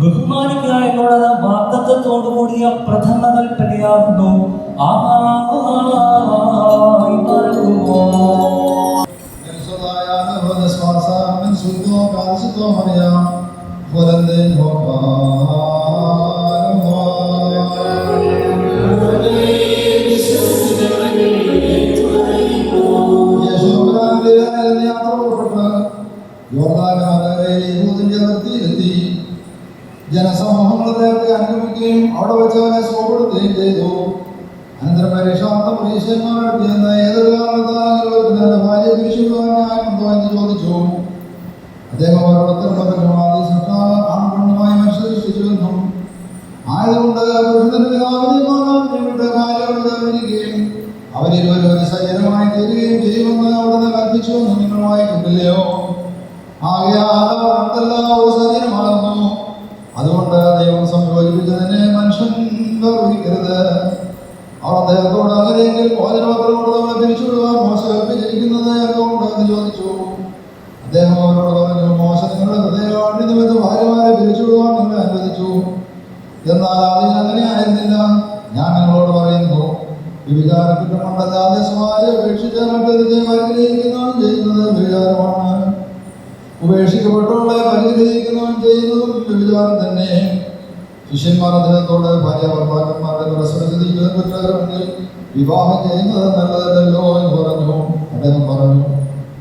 ബഹുമാനിക്കുക എന്നുള്ളത് വാഗ്ദത്തത്തോടു കൂടിയ പ്രഥമ കൽപ്പനയാകുന്നു. ജനസമൂഹങ്ങളെ അനുഗമിക്കുകയും അവിടെ വെച്ച് അവനെ സുഖപ്പെടുത്തുകയും ചെയ്തു. അനന്തരം പരീക്ഷാർത്ഥം പരീക്ഷന്മാരുടെ ഏതൊരു കാരണത്താലും തന്റെ ഭാര്യ പിരിച്ചുവിടുവാനായുണ്ടോ എന്ന് ചോദിച്ചു. അദ്ദേഹം ഓരോരുത്തർ പറഞ്ഞു, ആദ്യ സർക്കാർ ആൺപെണ്ണുമായി മനുഷ്യർ സൃഷ്ടിച്ചുവെന്നും ആയതുകൊണ്ട് പുരുഷന്റെ പിതാവിനെയും മാതാവിനെയും വിട്ട് ഭാര്യയോട് വരികയും അവരിരുവരും ഒരു ശരീരമായി തീരുകയും ചെയ്യുമെന്ന് അവിടുന്ന് കൽപ്പിച്ചുവെന്നും നിങ്ങൾ വായിക്കുന്നില്ലയോ? ആകയാൽ അവർ ഒരു ശരീരമാകുന്നു. അതുകൊണ്ട് ദൈവം സംയോജിപ്പിച്ചതിനെ മനുഷ്യൻ വേർതിരിക്കരുത്. അവർ അദ്ദേഹത്തോട് അങ്ങനെയെങ്കിൽ ഭോജനപത്രം കൊണ്ട് നമ്മളെ പിരിച്ചുവിടുവാൻ മോശ കൽപ്പിച്ചിരിക്കുന്നത് എന്തുകൊണ്ട് എന്ന് ചോദിച്ചു. അദ്ദേഹം അവരോട് പറഞ്ഞു, മോശ നിങ്ങളുടെ ഹൃദയകാഠിന്യം നിമിത്തം ഭാര്യമാരെ പിരിച്ചുവിടുവാൻ നിങ്ങളെ അനുവദിച്ചു. എന്നാൽ ആദ്യം അങ്ങനെയായിരുന്നില്ല. ഞാൻ നിങ്ങളോട് പറയുന്നു, വ്യഭിചാരക്കുറ്റമുണ്ടല്ലാതെ സ്വകാര്യ ഉപേക്ഷിച്ച് മറ്റൊരു പരിഗ്രഹിക്കുന്നവൻ ചെയ്യുന്നത് വ്യഭിചാരമാണ്. ഉപേക്ഷിക്കപ്പെട്ടവളെ പരിഗ്രഹിക്കുന്നവൻ ചെയ്യുന്നതും വ്യഭിചാരം തന്നെ. ശിഷ്യന്മാർ അദ്ദേഹത്തോട് ഭാര്യ ഭർത്താക്കന്മാരുടെ പരസ്പരസ്ഥിതി കുറ്റകരമെങ്കിൽ വിവാഹം ചെയ്യുന്നത് നല്ലതല്ലോ എന്ന് പറഞ്ഞു. അദ്ദേഹം പറഞ്ഞു,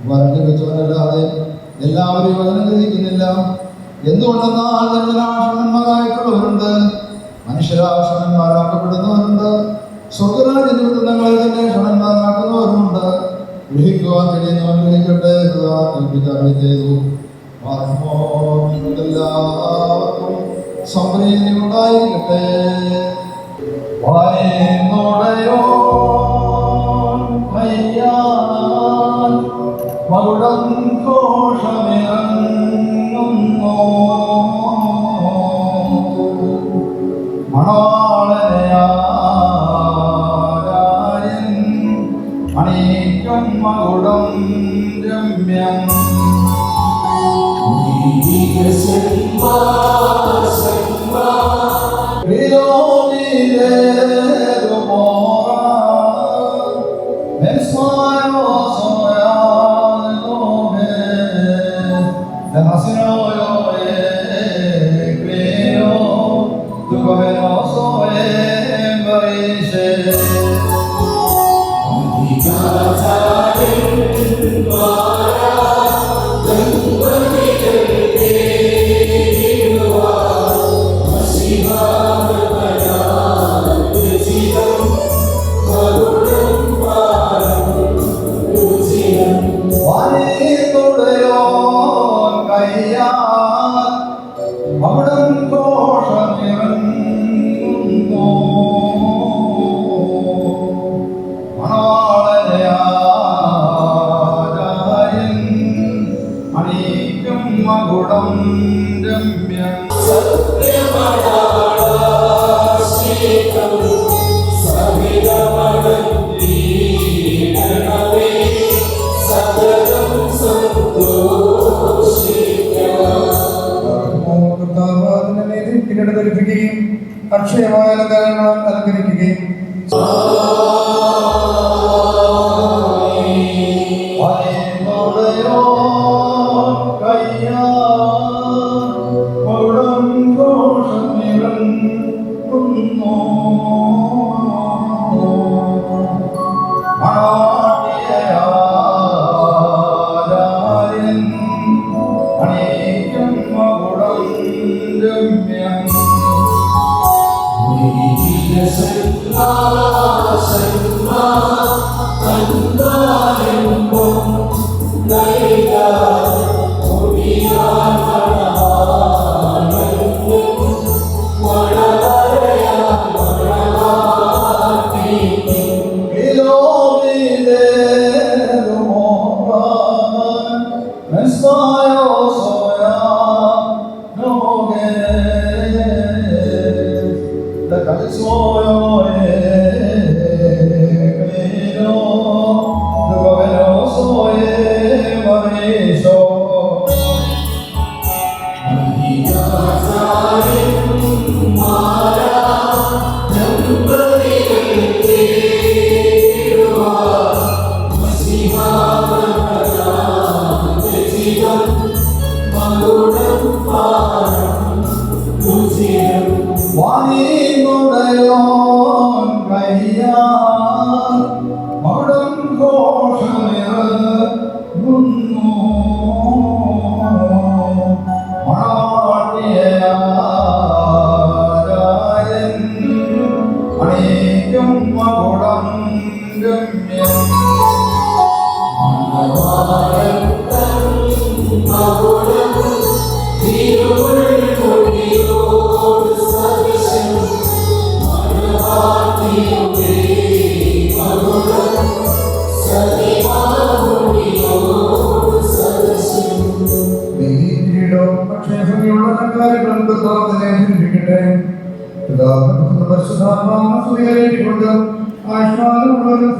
വരം ലഭിച്ചവനല്ലാതെ എല്ലാവരും വചനം ഗ്രഹിക്കുന്നില്ല. എന്തുകൊണ്ടെന്നാൽ ജന്മനാശനന്മാരായിട്ടുള്ളവരുണ്ട്, മനുഷ്യരാശനന്മാരാക്കപ്പെടുന്നവരുണ്ട്, സ്വർഗരാജ്യ നിമിത്തങ്ങളെ തന്നെ ക്ഷണന്മാരാക്കുന്നവരുമുണ്ട്. ഗ്രഹിക്കുവാൻ കഴിയുന്നവൻ ഗ്രഹിക്കട്ടെ. കൽപ്പിച്ചറിയി ചെയ്തു. എല്ലാവർക്കും സംപ്രീതി ഉണ്ടായിരിക്കട്ടെ. വായനോടയോ മകുടം ഘോഷമിറങ്ങുന്നു. മണവാളനയാര്യൻ അണിയിക്കും മകുടം രമ്യം. Soya അക്ഷയമായ അലങ്കാരങ്ങളാൽ അലങ്കരിക്കുകയും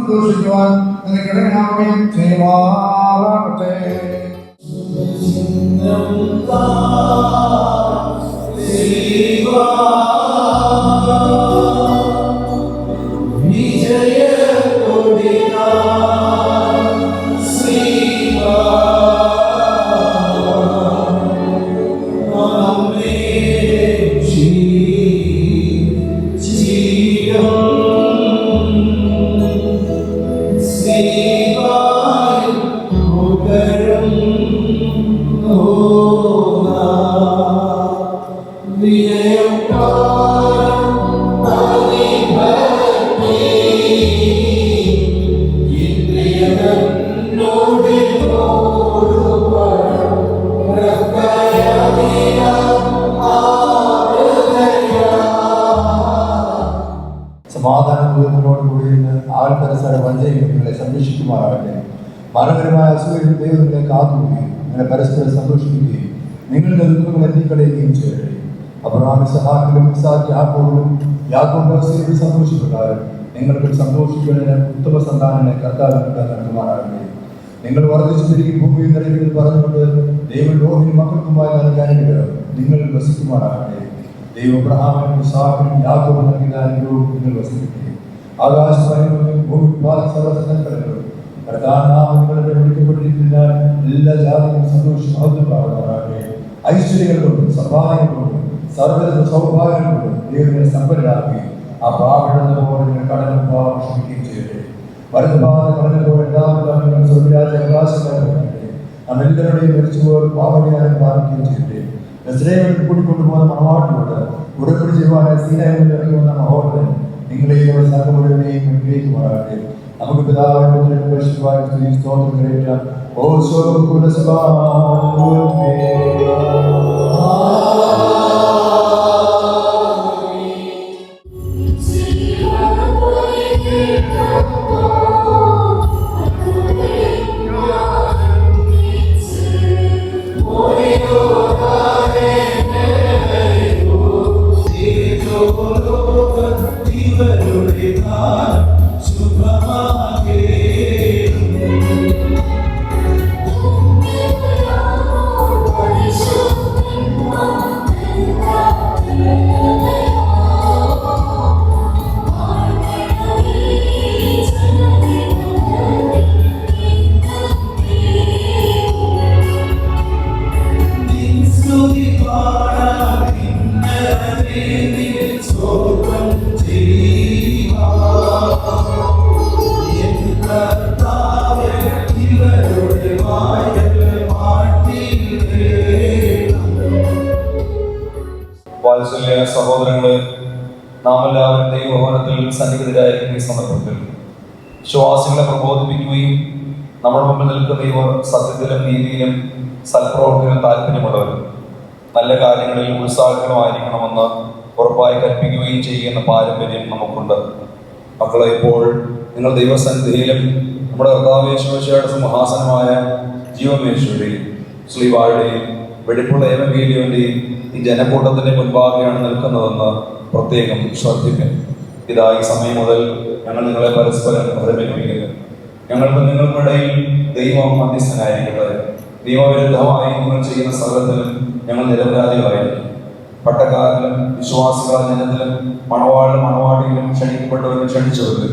സന്തോഷിക്കുവാൻ നിനക്കിടയാവുകയും ചെയ്യുമാറാകട്ടെ. സമാധാനത്തോടുകൂടി ആൾപരസ്പര വഞ്ചനയും നിങ്ങളെ സംരക്ഷിക്കുമാറാകട്ടെ. മനോഹരമായ അസുഖം ദൈവം നിങ്ങളെ കാക്കുകയും നിങ്ങളെ പരസ്പരം സന്തോഷിപ്പിക്കുകയും നിങ്ങളുടെ ദുഃഖങ്ങൾ എത്തിക്കളയുകയും ചെയ്യട്ടെ. അബ്രഹാം ഇസ്ഹാക്കിലും ഇസ്ഹാക്ക് യാക്കോബിലും യാക്കോബ് യോസേഫിൽ സന്തോഷിപ്രകാരം നിങ്ങൾക്ക് സന്തോഷിക്കുന്നതിന് ഉത്തമ സന്താനങ്ങളെ കർത്താവ് നൽകുമാറാകട്ടെ. നിങ്ങൾ വർദ്ധിച്ചു തിരികെ ഭൂമിയിൽ നിറയുന്നത് പറഞ്ഞുകൊണ്ട് ദൈവം ലോഹിനും മക്കൾക്കുമായി നൽകാനിട്ട് നിങ്ങൾ വസിക്കുമാറാകട്ടെ. ദൈവം അബ്രഹാമിനും ഇസ്ഹാക്കിനും യാക്കോബിനും നൽകിയ അനുഗ്രഹവും നിങ്ങൾ വസിക്കട്ടെ. ആകാശവാണികളും സർവസനങ്ങളും കർത്താനാമങ്ങളുടെ വിളിക്കപ്പെട്ടിരിക്കുന്ന എല്ലാ ജാതികളും സന്തോഷം മഹത്വമാകുമാറാകട്ടെ. ഐശ്വര്യങ്ങൾ കൊണ്ടും സമ്പാദനങ്ങൾ കൊണ്ടും സർവ്വ സൗഭാഗ്യങ്ങൾ കൊണ്ടും ദൈവത്തെ സമ്പന്നരാക്കി ആ പാവപ്പെടുന്ന പോലെ നിങ്ങൾ കടലും പാവം ക്ഷമിക്കുകയും ചെയ്യട്ടെ. വരുന്നപാത കടലുമ്പോൾ എല്ലാവരും സ്വർഗരാജ അവകാശമായിട്ട് നാം എല്ലാവരുടെയും മരിച്ചുപോൽ പാവടിയാനും പാലിക്കുകയും ചെയ്യട്ടെ. നസ്രയേലിൽ കൂട്ടിക്കൊണ്ടുപോകുന്ന മണവാട്ടിയോട് ഉടമ്പടി ചെയ്യുവാനായി സീനായിൽ ഇറങ്ങി വന്ന മഹോദരൻ നിങ്ങളെ സർവ്വമുഴുവനെയും അനുഗ്രഹിക്കുമാറാകട്ടെ. നമുക്ക് പിതാവിനും പരിശുദ്ധനും സ്തോത്രം കരേറ്റാം. ഓ ശുഭമാകേ വാത്സല്യ സഹോദരങ്ങളെ, നാം എല്ലാവരും ദൈവഭവനത്തിൽ സന്നിഹിതരായിരിക്കുന്ന ഈ സന്ദർഭത്തിൽ വിശ്വാസികളെ പ്രബോധിപ്പിക്കുകയും നമ്മുടെ മുമ്പിൽ നിൽക്കുന്ന ഇവർ സത്യത്തിലും നീതിയിലും സൽപ്രവർത്തിയിലും താല്പര്യമുള്ളവരും നല്ല കാര്യങ്ങളിൽ ഉത്സാഹകരമായിരിക്കണമെന്ന് ഉറപ്പായി കൽപ്പിക്കുകയും ചെയ്യുന്ന പാരമ്പര്യം നമുക്കുണ്ട്. മക്കളെ, ഇപ്പോൾ നിങ്ങൾ ദൈവസന്നിധിയിലും നമ്മുടെ കർത്താവേശ്വരയുടെ സിംഹാസനമായ ജീവമേശ്വരുടെയും ശ്രീവാഴുടെയും വെടിപ്പുള്ള ഏവങ്കേലിയന്റെയും ഈ ജനക്കൂട്ടത്തിന്റെ മുൻപാകെയാണ് നിൽക്കുന്നതെന്ന് പ്രത്യേകം ശ്രദ്ധിക്കും. ഇതാ ഈ സമയം മുതൽ ഞങ്ങൾ നിങ്ങളെ പരസ്പരം ഭരമേൽപ്പിക്കുന്നു. നിങ്ങൾക്കിടയിൽ ദൈവം മധ്യസ്ഥനായിരിക്കട്ടെ. നിയമവിരുദ്ധമായി നിങ്ങൾ ചെയ്യുന്ന സകലത്തിലും ഞങ്ങൾ നിരപരാധികളായിരിക്കും. പട്ടക്കാരിലും വിശ്വാസികളായ ജനത്തിലും മണവാളിലും ക്ഷണിക്കപ്പെട്ടവരും ക്ഷണിച്ചവർക്ക്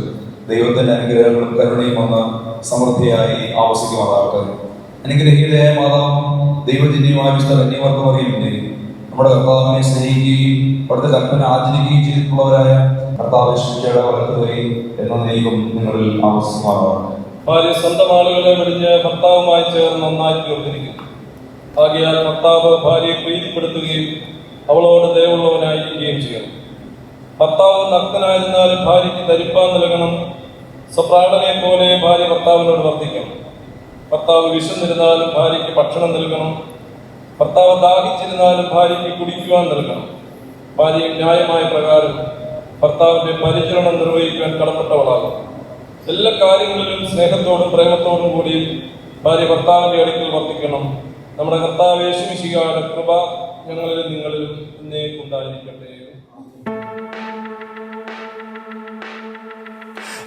ദൈവത്തിന്റെ അനുഗ്രഹങ്ങളും കരുണയും വന്ന് സമൃദ്ധിയായി ആവസിക്കുമാറാകട്ടെ. അനുഗ്രഹീതയായ മാതാവും ദൈവജന്യമായ വിശുദ്ധ കന്യകവർക്കും അറിയുന്നേ നമ്മുടെ കർത്താവിനെ സ്നേഹിക്കുകയും അവിടുത്തെ കൽപ്പന ആചരിക്കുകയും ചെയ്തിട്ടുള്ളവരായ കർത്താവേശ്വരയുടെ വളർത്തുകയും എന്ന ദൈവം നിങ്ങളിൽ ആവസിക്കുമാറാകട്ടെ. ഭാര്യ സ്വന്തം ആളുകളെ വെടിഞ്ഞ് ഭർത്താവുമായി ചേർന്ന് നന്നായി തീർന്നിരിക്കുന്നു. ആകയാൽ ഭർത്താവ് ഭാര്യയെ പ്രീതിപ്പെടുത്തുകയും അവളോട് ദയവുള്ളവനായിരിക്കുകയും ചെയ്യണം. ഭർത്താവ് നഗ്നനായിരുന്നാലും ഭാര്യയ്ക്ക് ധരിപ്പാൻ നൽകണം. സ്വപ്രാണനെ പോലെ ഭാര്യ ഭർത്താവിനോട് വർദ്ധിക്കണം. ഭർത്താവ് വിശന്നിരുന്നാലും ഭാര്യയ്ക്ക് ഭക്ഷണം നൽകണം. ഭർത്താവ് ദാഹിച്ചിരുന്നാലും ഭാര്യയ്ക്ക് കുടിക്കുവാൻ നൽകണം. ഭാര്യയും ന്യായമായ പ്രകാരം ഭർത്താവിന്റെ പരിചരണം നിർവഹിക്കാൻ കടപ്പെട്ടവളാകും. എല്ലാ കാര്യങ്ങളിലും സ്നേഹത്തോടും പ്രേമത്തോടും കൂടി ഭാര്യ ഭർത്താവിന്റെ അടുക്കൽ വർദ്ധിക്കണം. നമ്മുടെ കർത്താവ് യേശുമിശിഹായുടെ കൃപ ഞങ്ങളിലും നിങ്ങളിലും എന്നേക്കുണ്ടായിരിക്കട്ടെ.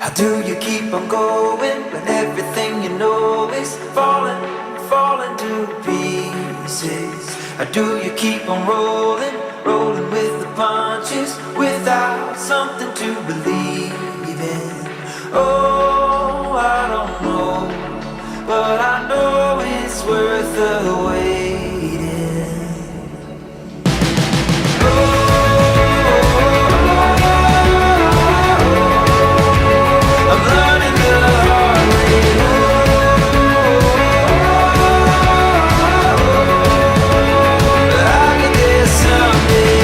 How do you keep on going when everything you know is falling to pieces? How do you keep on rolling with the punches without something to believe in? Oh, I don't know, but I know it's worth the waiting. I'm learning the hard way. But I'll get there someday.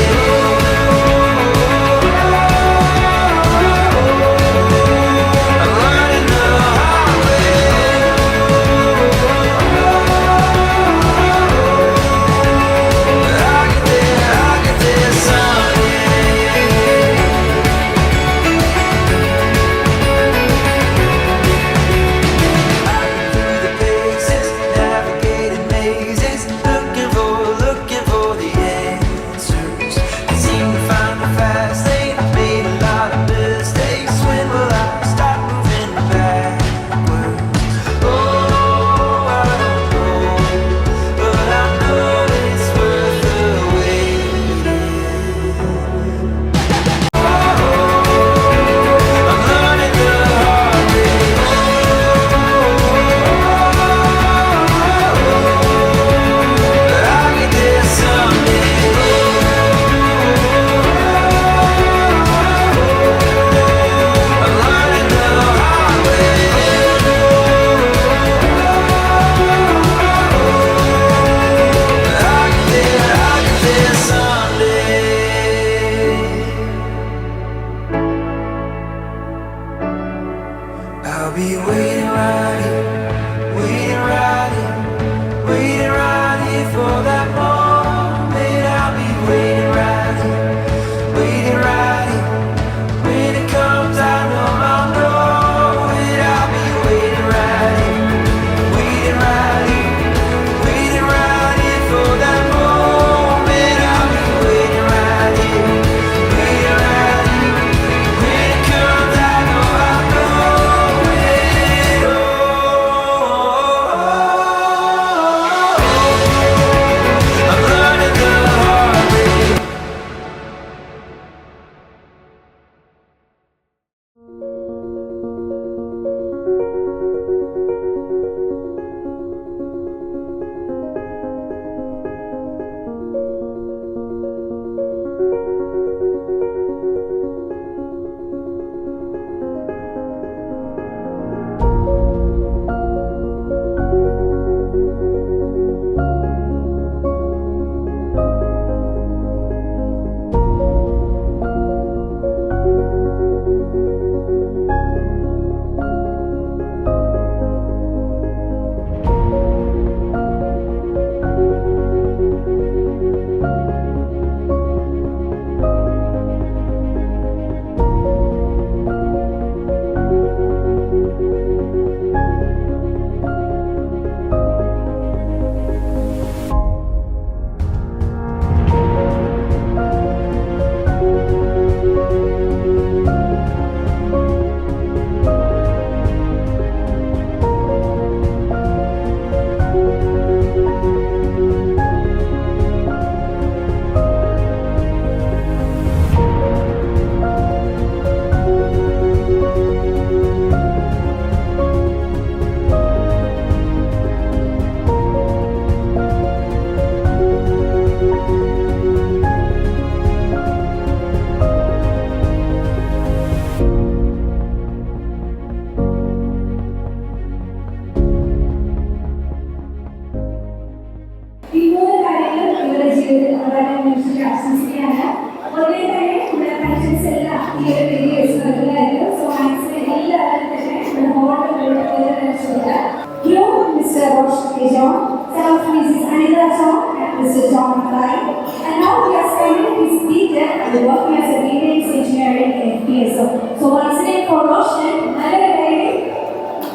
Roshan നല്ല കൈ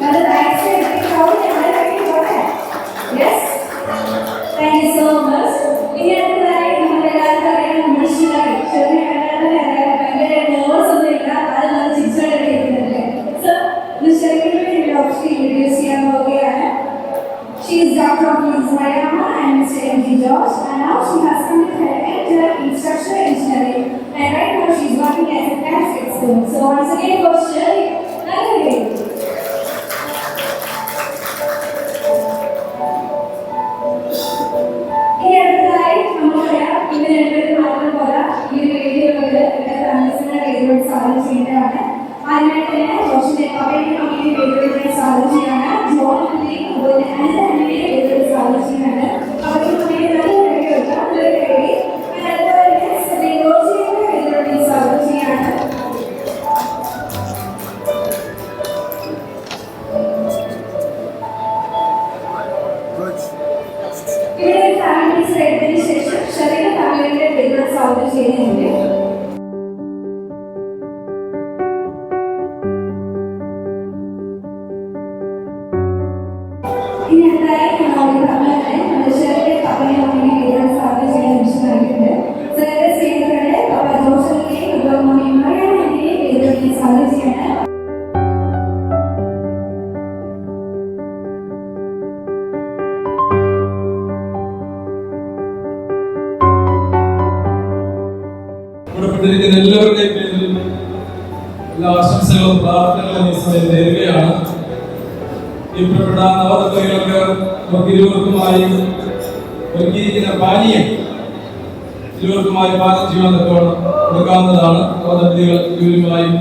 നല്ല right side count നല്ല കൈ പോട്ടെ. Yes, thank you so much. ഇനി അടുത്തതായി നമ്മുടെ എല്ലാവർക്കും അറിയാം മനുഷ്യരായി ചെറിയ കല്യാണത്തിന് അറിയാം ഭയങ്കര നേഴ്സ് ഒന്നും ഇല്ല, അത് നല്ല ചിരിച്ചോടെ ഇരിക്കുന്നുണ്ട്. സോ ഇത് ശരിക്കും ഡോക്ടർ ഇൻട്രൊഡ്യൂസ് ചെയ്യാൻ പോവുകയാണ്. She is Dr. Ms. Mariama and Mr. M.D. George, and now she has completed her MTech in structural engineering, and right now she is working as a tax expert. So once again, for Shirley, Nagari. ഈ അടുത്തതായി നമുക്കറിയാം ഇവർ രണ്ടുപേരും മാത്രം പോരാ, ഈ ഒരു വേദിയിലുള്ളത് എല്ലാ ഫാമിലീസിന്റെ വേദിയോട് സ്വാഗതം ചെയ്യേണ്ടതാണ്. അതിനായിട്ട് തന്നെ റോഷന്റെ പപ്പയുടെ കമ്പനി വേദിയോട് സ്വാഗതം ചെയ്യാണ്. ജോണിന്റെ അതുപോലെ അനിതന്റെ വേദിയോട് സ്വാഗതം ചെയ്യുന്നുണ്ട്. അവർക്ക് കമ്പനി നല്ല വേദിയോട് നല്ലൊരു വേദി. അതുപോലെ തന്നെ റോഷിന്റെ വേദിയോട് സ്വാഗതം ചെയ്യാണ്. ഇവിടെ ഫാമിലീസ് എടുത്തതിന് ശേഷം ഷെറിയുടെ ഫാമിലിയുടെ വേദിയോട് സ്വാഗതം ചെയ്യുന്നുണ്ട്. ഇനി എന്തായി ഷെറിയുടെ പപ്പയെ മമ്മിയെ വേദിയോട് സ്വാഗതം ചെയ്യാൻ നിമിഷം നൽകിയിട്ടുണ്ട്. ഷെറിയുടെ സ്നേഹിതരുടെ പപ്പ ജോസഫിനെയും മമ്മി മറിയാമ്മയെയും വേദിയോട് സ്വാഗതം ചെയ്യാണ്. ഇരിക്കുന്ന എല്ലാവരുടെയും പേരിൽ എല്ലാ ആശംസകളും പ്രാർത്ഥനകളും ഈ സമയം നേരുകയാണ്. ഈ പ്രിയപ്പെട്ട നവദമ്പതികൾക്ക് നമുക്ക് ഇരുവർക്കുമായി ഒരുക്കിയിരിക്കുന്ന പാനീയം ഇരുവർക്കുമായി പാനം ചെയ്യാൻ കൊടുക്കാവുന്നതാണ്. നവദമ്പതികൾ ഇരുവരുമായും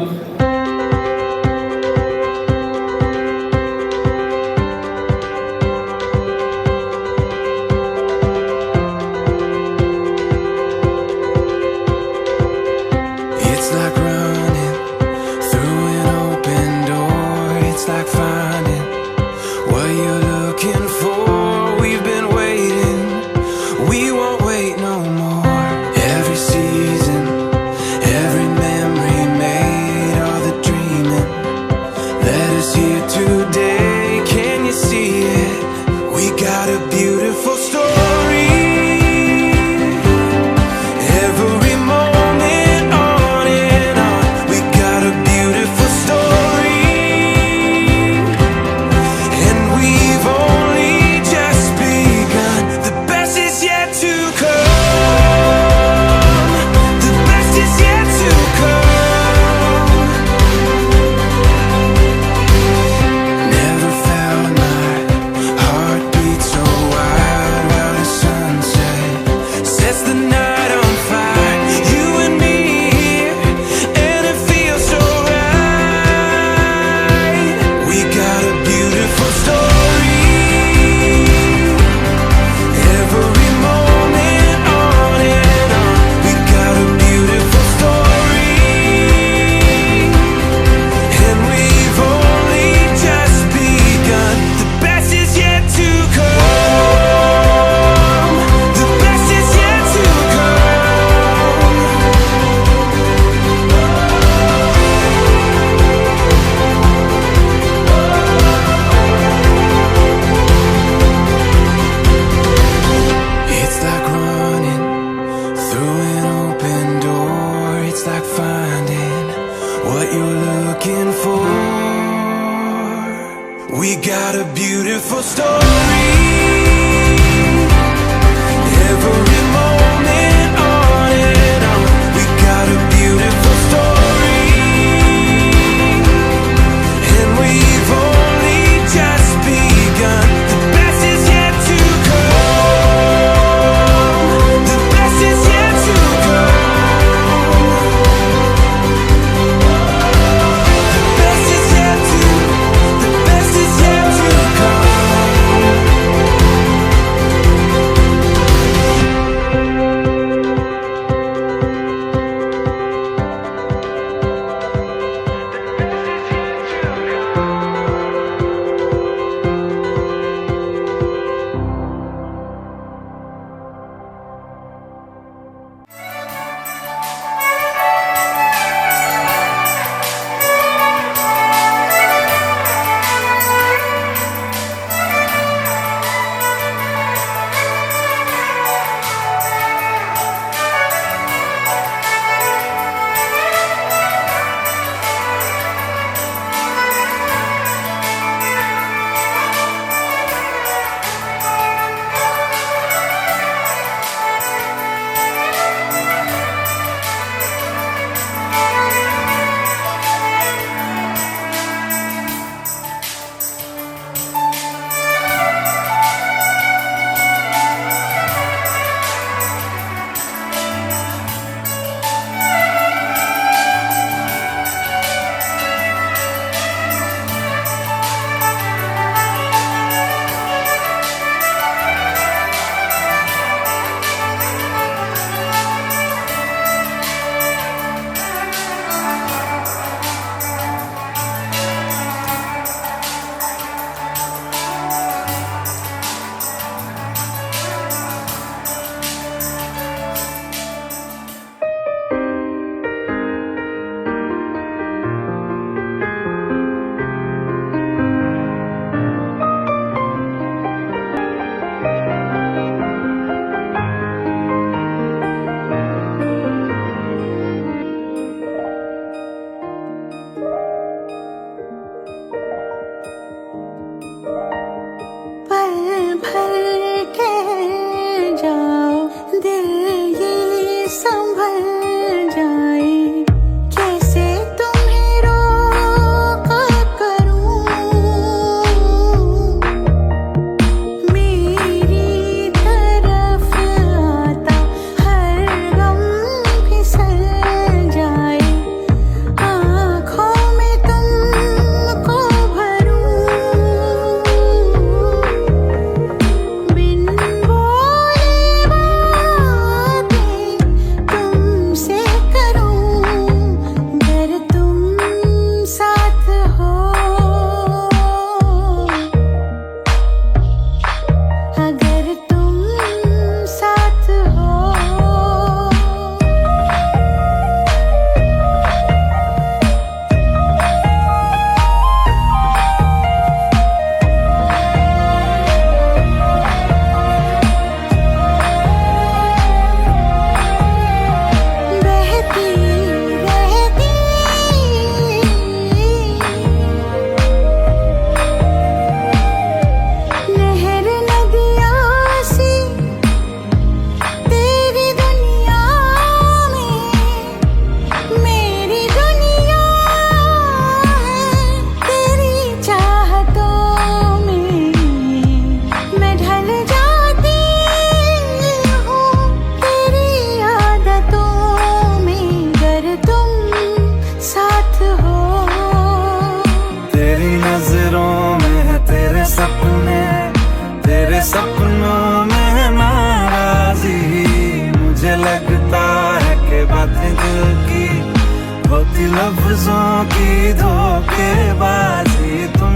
लफ्जों की धोखेबाजी तुम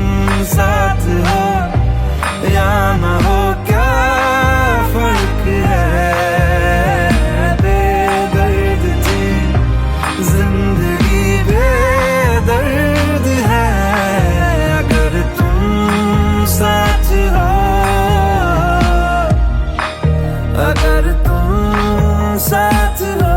साथ हो या न हो क्या फर्क है बेदर्द थी जिंदगी बेदर्द है अगर तुम साथ हो अगर तुम साथ हो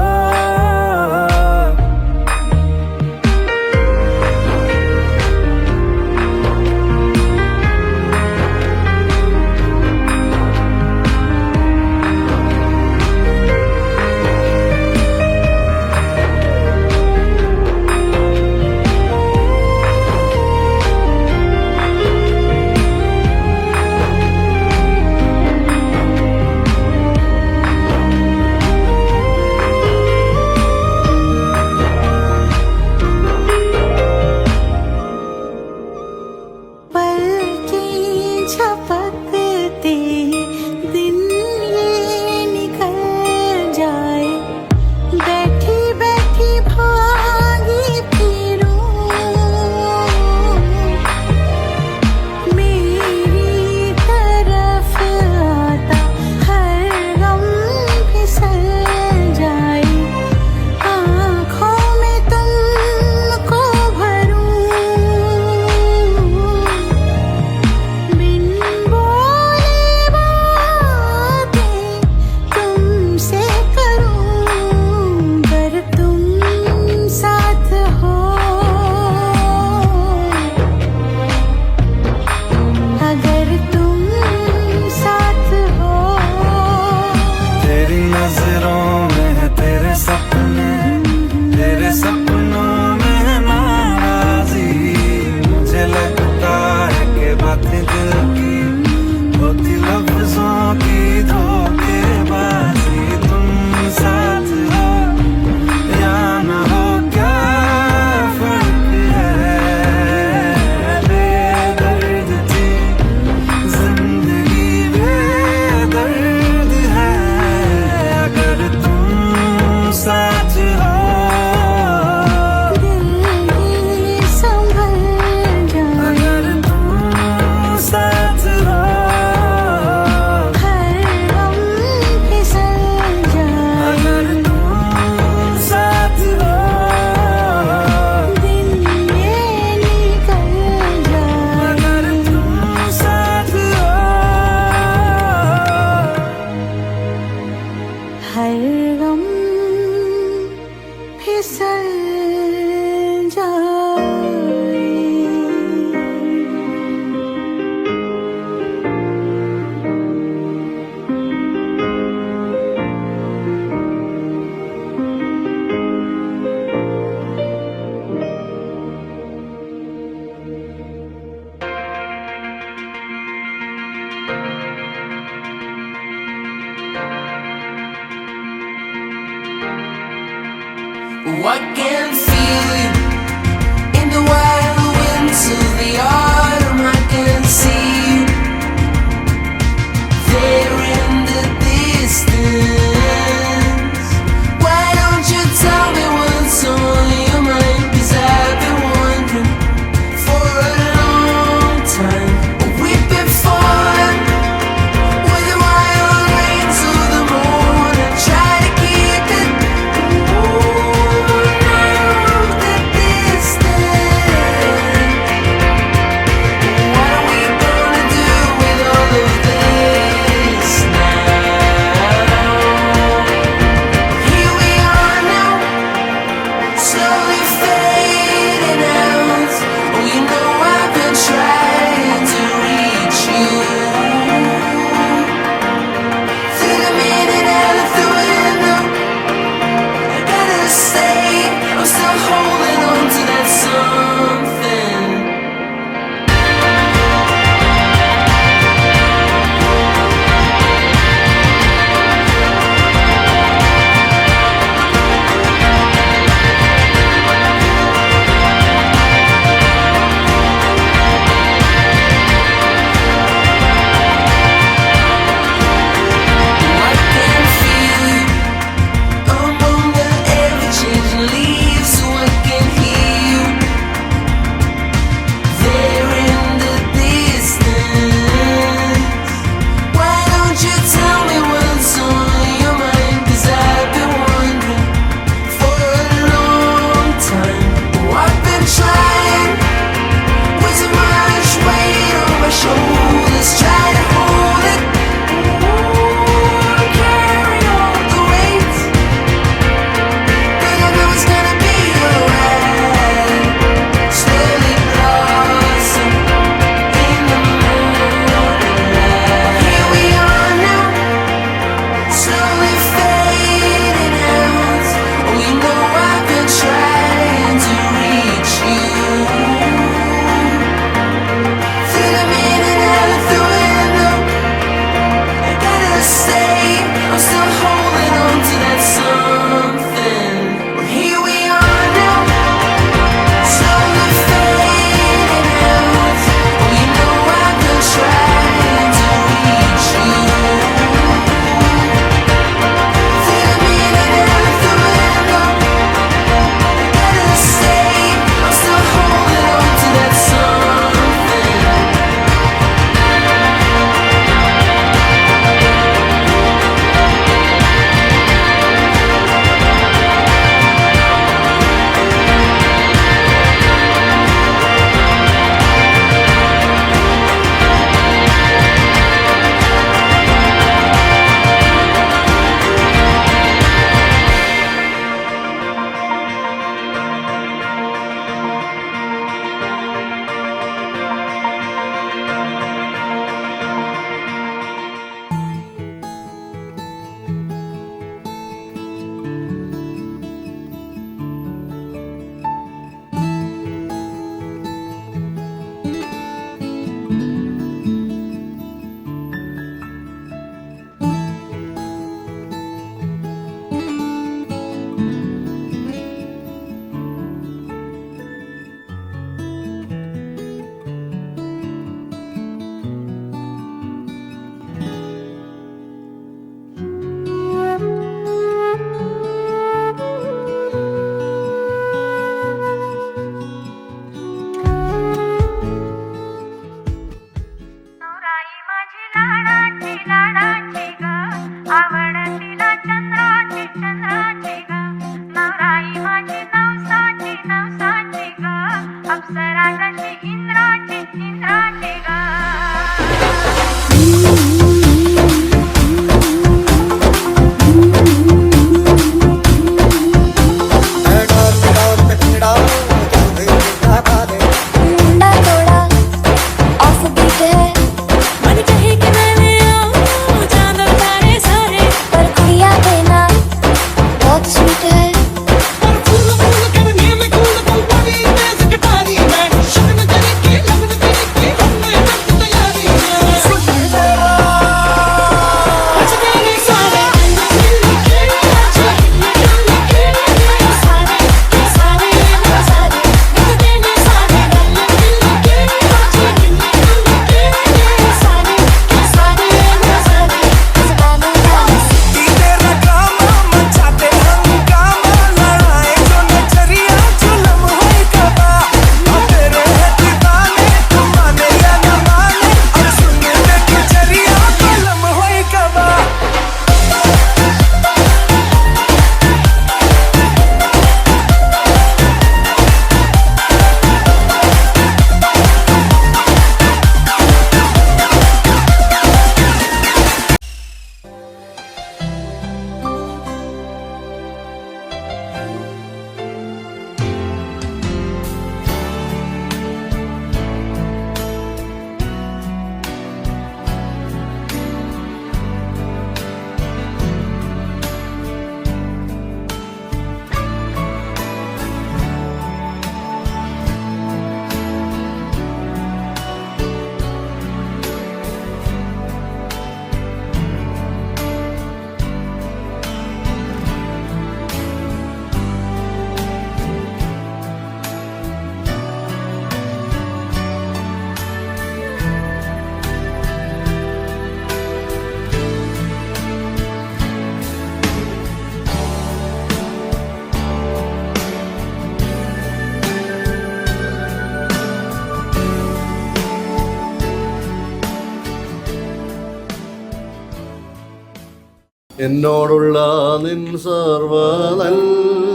എന്നോടുള്ള നിൻ സർവ നന്മകളായി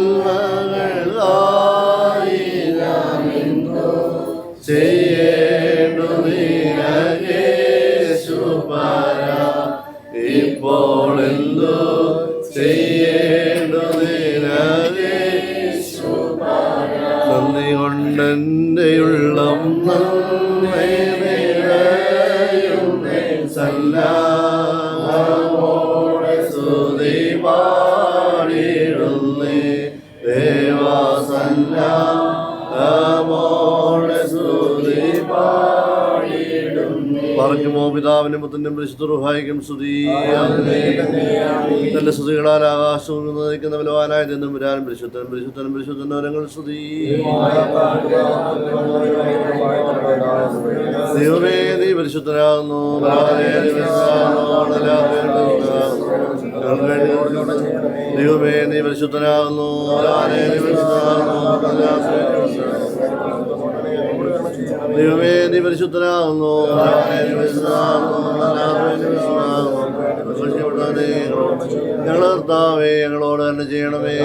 ഞാൻ എന്തോ ചെയ്യേണ്ടതിനേശുപരാ ഇപ്പോൾ എന്തോ ചെയ്യേണ്ടതിനേശുപരാ നന്ദി കൊണ്ടെൻ്റെ ഉള്ളം നന്മേ നിറയുന്നേ സല്ലാമോടെ സ്തുതി പാടിടുന്നേ ദേവാസല്ലാമോടെ സ്തുതി പാടിടുന്നേ പറഞ്ഞുമോ പിതാവിനും പുത്രനും പരിശുദ്ധ റൂഹായിക്കും സ്തുതി തന്റെ സ്തുതികളാൽ ആകാശവും നയിക്കുന്ന ബലവാനായ തമ്പുരാനും പരിശുദ്ധനും പരിശുദ്ധനും പരിശുദ്ധനവരങ്ങൾ സ്തുതി ദൈവമേ നീ പരിശുദ്ധനാകുന്നു ദൈവമേ നീ പരിശുദ്ധനാകുന്നു ദൈവമേ നീ പരിശുദ്ധനാകുന്നു ഞങ്ങളെ കർത്താവേ ഞങ്ങളോട് തന്നെ ചെയ്യണമേ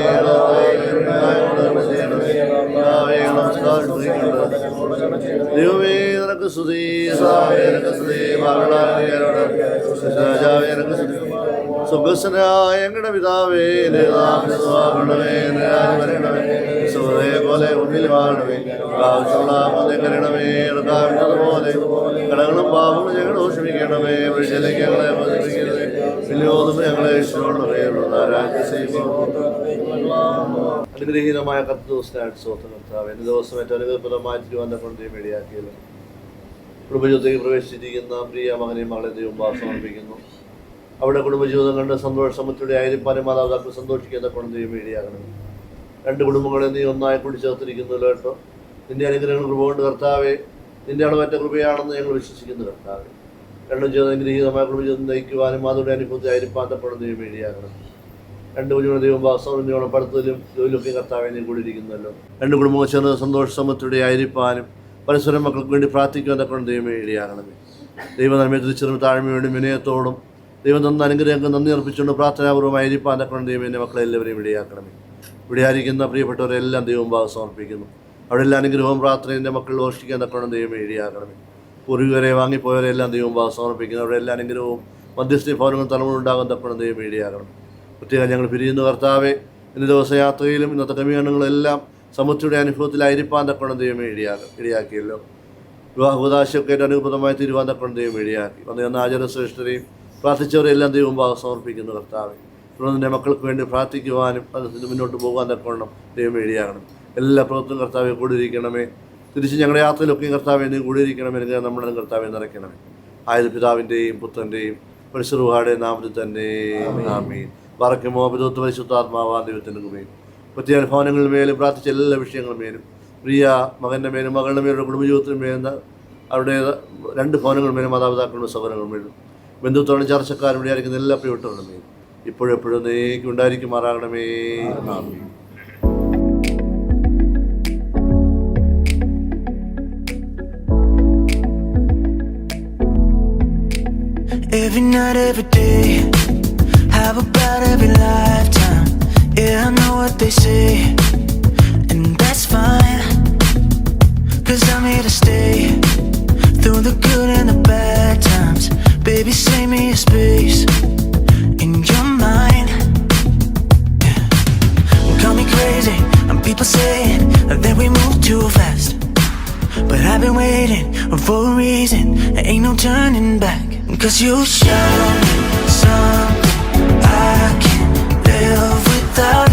ദൈവമേ നിനക്ക് സ്തുതി നിനക്ക് സ്തുതി രാജാവേ നിനക്ക് സ്തുതി സുഖസ്വനായ ഞങ്ങളുടെ പിതാവേ പോലെ ഉള്ളിൽ വാഴണമേ ആവശ്യമുള്ള കരണമേ പോലെ കടകളും പാപങ്ങളും ഞങ്ങൾ ക്ഷമിക്കണമേ വഴിയിലേക്ക് ഞങ്ങളെ അവതരിപ്പിക്കരുത് വിനിയോഗം ഞങ്ങളെ ഇഷ്ടമുള്ളവേ അനുഗ്രഹീതമായ കത്ത് ദിവസമായിട്ട് സ്വന്തം എന്റെ ദിവസം ഏറ്റവും അനുഗ്രഹപ്രദമായ തിരുവനന്തപുരം മേടിയാക്കിയല്ലോ കുടുംബജീവിതത്തേക്ക് പ്രവേശിച്ചിരിക്കുന്ന പ്രിയ മകനെയും മകളെ ദൈവം സമർപ്പിക്കുന്നു അവിടെ കുടുംബജീവിതം കണ്ട് സന്തോഷ സമൃദ്ധിയുടെ ആയിരിക്കാനും മാതാപിതാക്കൾ സന്തോഷിക്കുന്ന കൊണ്ട് ദൈവം മേടിയാകണം രണ്ട് കുടുംബങ്ങളെ നീ ഒന്നായി കൂടി ചേർത്തിരിക്കുന്നല്ലോ കേട്ടോ നിന്റെ അനുഗ്രഹങ്ങൾ കൃപ കൊണ്ട് കർത്താവെ നിന്റെ അളവറ്റ കൃപയാണെന്ന് ഞങ്ങൾ വിശ്വസിക്കുന്നു കർത്താവെ രണ്ടും ജീവിതം അനുഗ്രഹീതമായ കുടുംബജീവിതം നയിക്കുവാനും മാതയുടെ അനുഭവത്തെ ആയിരിപ്പാന്തപ്പെടുന്ന ദൈവം മേടിയാകണം രണ്ട് കുഞ്ഞുങ്ങളുടെ ദൈവം വാസ്തവം പഠിത്തത്തിലും ജോലിയൊക്കെ കർത്താവെ നീ കൂടി ഇരിക്കുന്നല്ലോ രണ്ട് കുടുംബങ്ങൾ ചേർന്ന് സന്തോഷ സമൃദ്ധിയുടെ ആയിരിക്കാനും പരസ്പരം മക്കൾക്ക് വേണ്ടി പ്രാർത്ഥിക്കുവാൻ കൊണ്ട് ദൈവം മേടിയാകണമേ ദൈവം നമ്മെ തിരിച്ചറിവ് താഴ്മയോടും വിനയത്തോടും ദൈവം തന്ന അനുഗ്രഹങ്ങൾക്ക് നന്ദി അർപ്പിച്ചുകൊണ്ട് പ്രാർത്ഥനാപൂർവ്വമായി ഇരിപ്പാൻ കൊണ്ട് ദൈവം എൻ്റെ മക്കളെ എല്ലാവരെയും ഇടയാക്കണമേ ഇവിടെ ആയിരിക്കുന്ന പ്രിയപ്പെട്ടവരെല്ലാം ദൈവം സമർപ്പിക്കുന്നു അവിടെ എല്ലാ അനുഗ്രഹവും പ്രാർത്ഥനയുടെ മക്കൾ ഘോഷിക്കാൻ തക്കണം ദൈവം ഇടയാക്കണമേ. പൂർവികരെ വാങ്ങിപ്പോയവരെ എല്ലാം ദൈവം സമർപ്പിക്കുന്നു. അവിടെ എല്ലാ അനുഗ്രഹവും മധ്യസ്ഥ ഭവനങ്ങൾ തലമുറ ഉണ്ടാകാൻ തക്കണം ദൈവം ഇടയാക്കണം. പ്രത്യേകം ഞങ്ങൾ പിരിയുന്ന കർത്താവെ, ഇന്ന് ദിവസ യാത്രയിലും ഇന്നത്തെ ക്രമീകരണങ്ങളെല്ലാം സമുദ്രയുടെ അനുഭവത്തിലായിരിക്കാൻ തക്കണം ദൈവം ഇടയാക്കിയല്ലോ. വിവാഹോദാശയൊക്കെ അനുഭൂതമായി തീരുവാൻ തക്കണം ദൈവം ഇടയാക്കി. വന്ന ആചാരശ്രേഷ്ഠരെയും പ്രാർത്ഥിച്ചവരെല്ലാം ദൈവം സമർപ്പിക്കുന്നു കർത്താവെ. തുടർന്ന് എൻ്റെ മക്കൾക്ക് വേണ്ടി പ്രാർത്ഥിക്കുവാനും അതിന് മുന്നോട്ട് പോകാൻ തക്കണം ദൈവം ഇടയാകണം. എല്ലാ പ്രവർത്തനം കർത്താവെ കൂടിയിരിക്കണമേ. തിരിച്ച് ഞങ്ങളുടെ യാത്രയിലൊക്കെ കർത്താവെ നീ കൂടിയിരിക്കണമേ. എനിക്ക് നമ്മുടെ കർത്താവെ നിറയ്ക്കണമേ. ആയത് പിതാവിൻ്റെയും പുത്രൻ്റെയും പരിശുദ്ധയുടെ നാമത്തിൽ തന്നെ ആമീൻ. പറക്കുമോ പിതൃത്വ പരിശുദ്ധാത്മാവാൻ ദൈവത്തിൻ്റെ കൃപയും പ്രത്യേക ഭവനങ്ങളിൽ മേലും പ്രാർത്ഥിച്ച എല്ലാ വിഷയങ്ങളും മേലും പ്രിയ മകൻ്റെ മേലും മകളുടെ മേലും കുടുംബജീവിതത്തിന് മേലും അവരുടെ 2 ഭവനങ്ങൾ മേലും മാതാപിതാക്കളുടെ സഹോദരങ്ങൾ മേലും ബന്ധുത്തോടും ചർച്ചക്കാരും വിചാരിക്കുന്ന എല്ലാ പ്രിയപ്പെട്ടവരുടെ മേലും ഇപ്പോഴെപ്പോഴും നീക്കി ഉണ്ടായിരിക്കുമാറാകണമേ. ആമീൻ. Every night, every day, have about every lifetime. Yeah, I know what they say, and that's fine, 'cause I'm here to stay, through the good and the bad times. Baby, save me a space in your mind. Yeah. Call me crazy, and people saying that we move too fast, but I've been waiting for a reason. There ain't no turning back. 'Cause you show me something I can't live without.